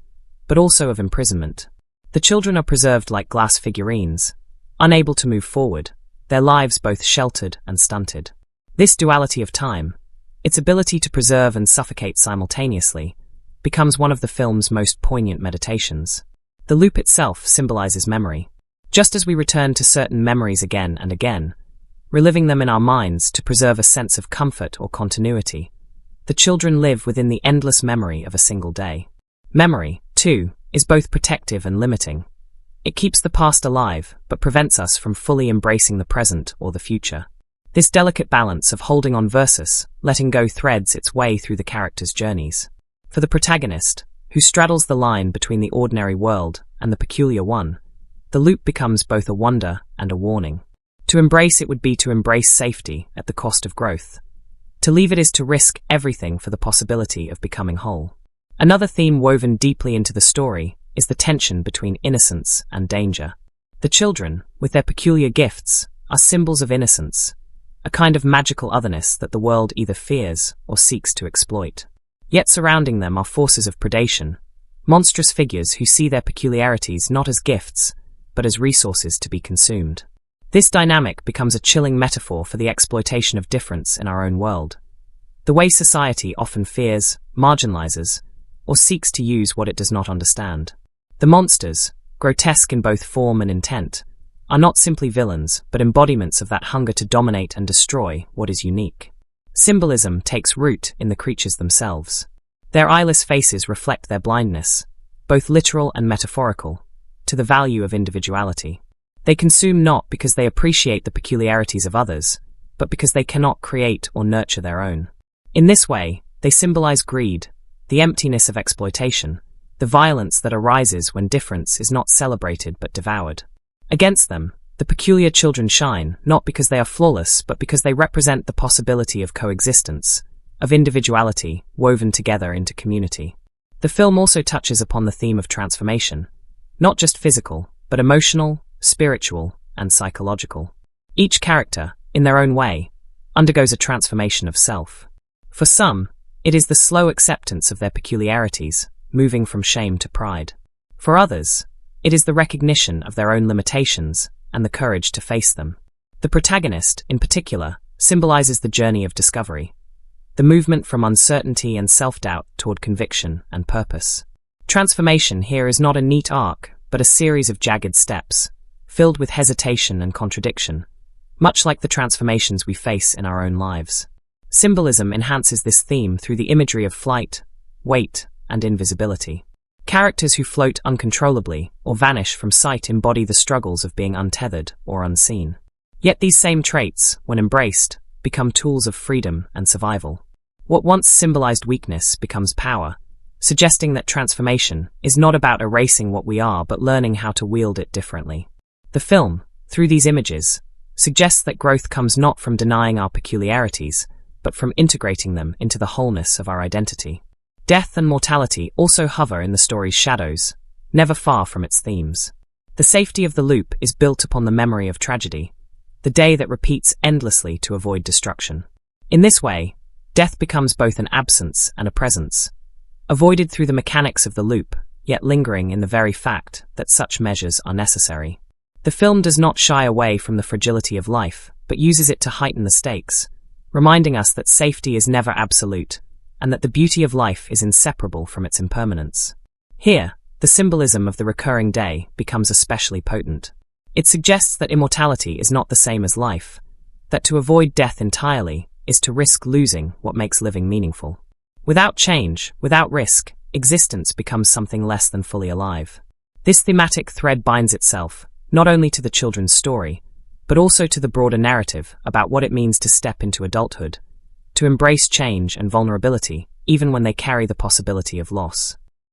but also of imprisonment. The children are preserved like glass figurines, unable to move forward, their lives both sheltered and stunted. This duality of time, its ability to preserve and suffocate simultaneously, becomes one of the film's most poignant meditations. The loop itself symbolizes memory. Just as we return to certain memories again and again, reliving them in our minds to preserve a sense of comfort or continuity, the children live within the endless memory of a single day. Memory, too, is both protective and limiting. It keeps the past alive, but prevents us from fully embracing the present or the future. This delicate balance of holding on versus letting go threads its way through the characters' journeys. For the protagonist, who straddles the line between the ordinary world and the peculiar one, the loop becomes both a wonder and a warning. To embrace it would be to embrace safety at the cost of growth. To leave it is to risk everything for the possibility of becoming whole. Another theme woven deeply into the story is the tension between innocence and danger. The children, with their peculiar gifts, are symbols of innocence, a kind of magical otherness that the world either fears or seeks to exploit. Yet surrounding them are forces of predation, monstrous figures who see their peculiarities not as gifts, but as resources to be consumed. This dynamic becomes a chilling metaphor for the exploitation of difference in our own world. The way society often fears, marginalizes, or seeks to use what it does not understand. The monsters, grotesque in both form and intent, are not simply villains, but embodiments of that hunger to dominate and destroy what is unique. Symbolism takes root in the creatures themselves. Their eyeless faces reflect their blindness, both literal and metaphorical, to the value of individuality. They consume not because they appreciate the peculiarities of others, but because they cannot create or nurture their own. In this way, they symbolize greed, the emptiness of exploitation, the violence that arises when difference is not celebrated but devoured. Against them, the peculiar children shine, not because they are flawless, but because they represent the possibility of coexistence, of individuality woven together into community. The film also touches upon the theme of transformation, not just physical, but emotional, spiritual, and psychological. Each character, in their own way, undergoes a transformation of self. For some, it is the slow acceptance of their peculiarities, moving from shame to pride. For others, it is the recognition of their own limitations and the courage to face them. The protagonist, in particular, symbolizes the journey of discovery, the movement from uncertainty and self-doubt toward conviction and purpose. Transformation here is not a neat arc, but a series of jagged steps, filled with hesitation and contradiction, much like the transformations we face in our own lives. Symbolism enhances this theme through the imagery of flight, weight, and invisibility. Characters who float uncontrollably or vanish from sight embody the struggles of being untethered or unseen. Yet these same traits, when embraced, become tools of freedom and survival. What once symbolized weakness becomes power, suggesting that transformation is not about erasing what we are but learning how to wield it differently. The film, through these images, suggests that growth comes not from denying our peculiarities, but from integrating them into the wholeness of our identity. Death and mortality also hover in the story's shadows, never far from its themes. The safety of the loop is built upon the memory of tragedy, the day that repeats endlessly to avoid destruction. In this way, death becomes both an absence and a presence, avoided through the mechanics of the loop, yet lingering in the very fact that such measures are necessary. The film does not shy away from the fragility of life, but uses it to heighten the stakes, reminding us that safety is never absolute, and that the beauty of life is inseparable from its impermanence. Here, the symbolism of the recurring day becomes especially potent. It suggests that immortality is not the same as life, that to avoid death entirely is to risk losing what makes living meaningful. Without change, without risk, existence becomes something less than fully alive. This thematic thread binds itself, not only to the children's story, but also to the broader narrative about what it means to step into adulthood, to embrace change and vulnerability, even when they carry the possibility of loss.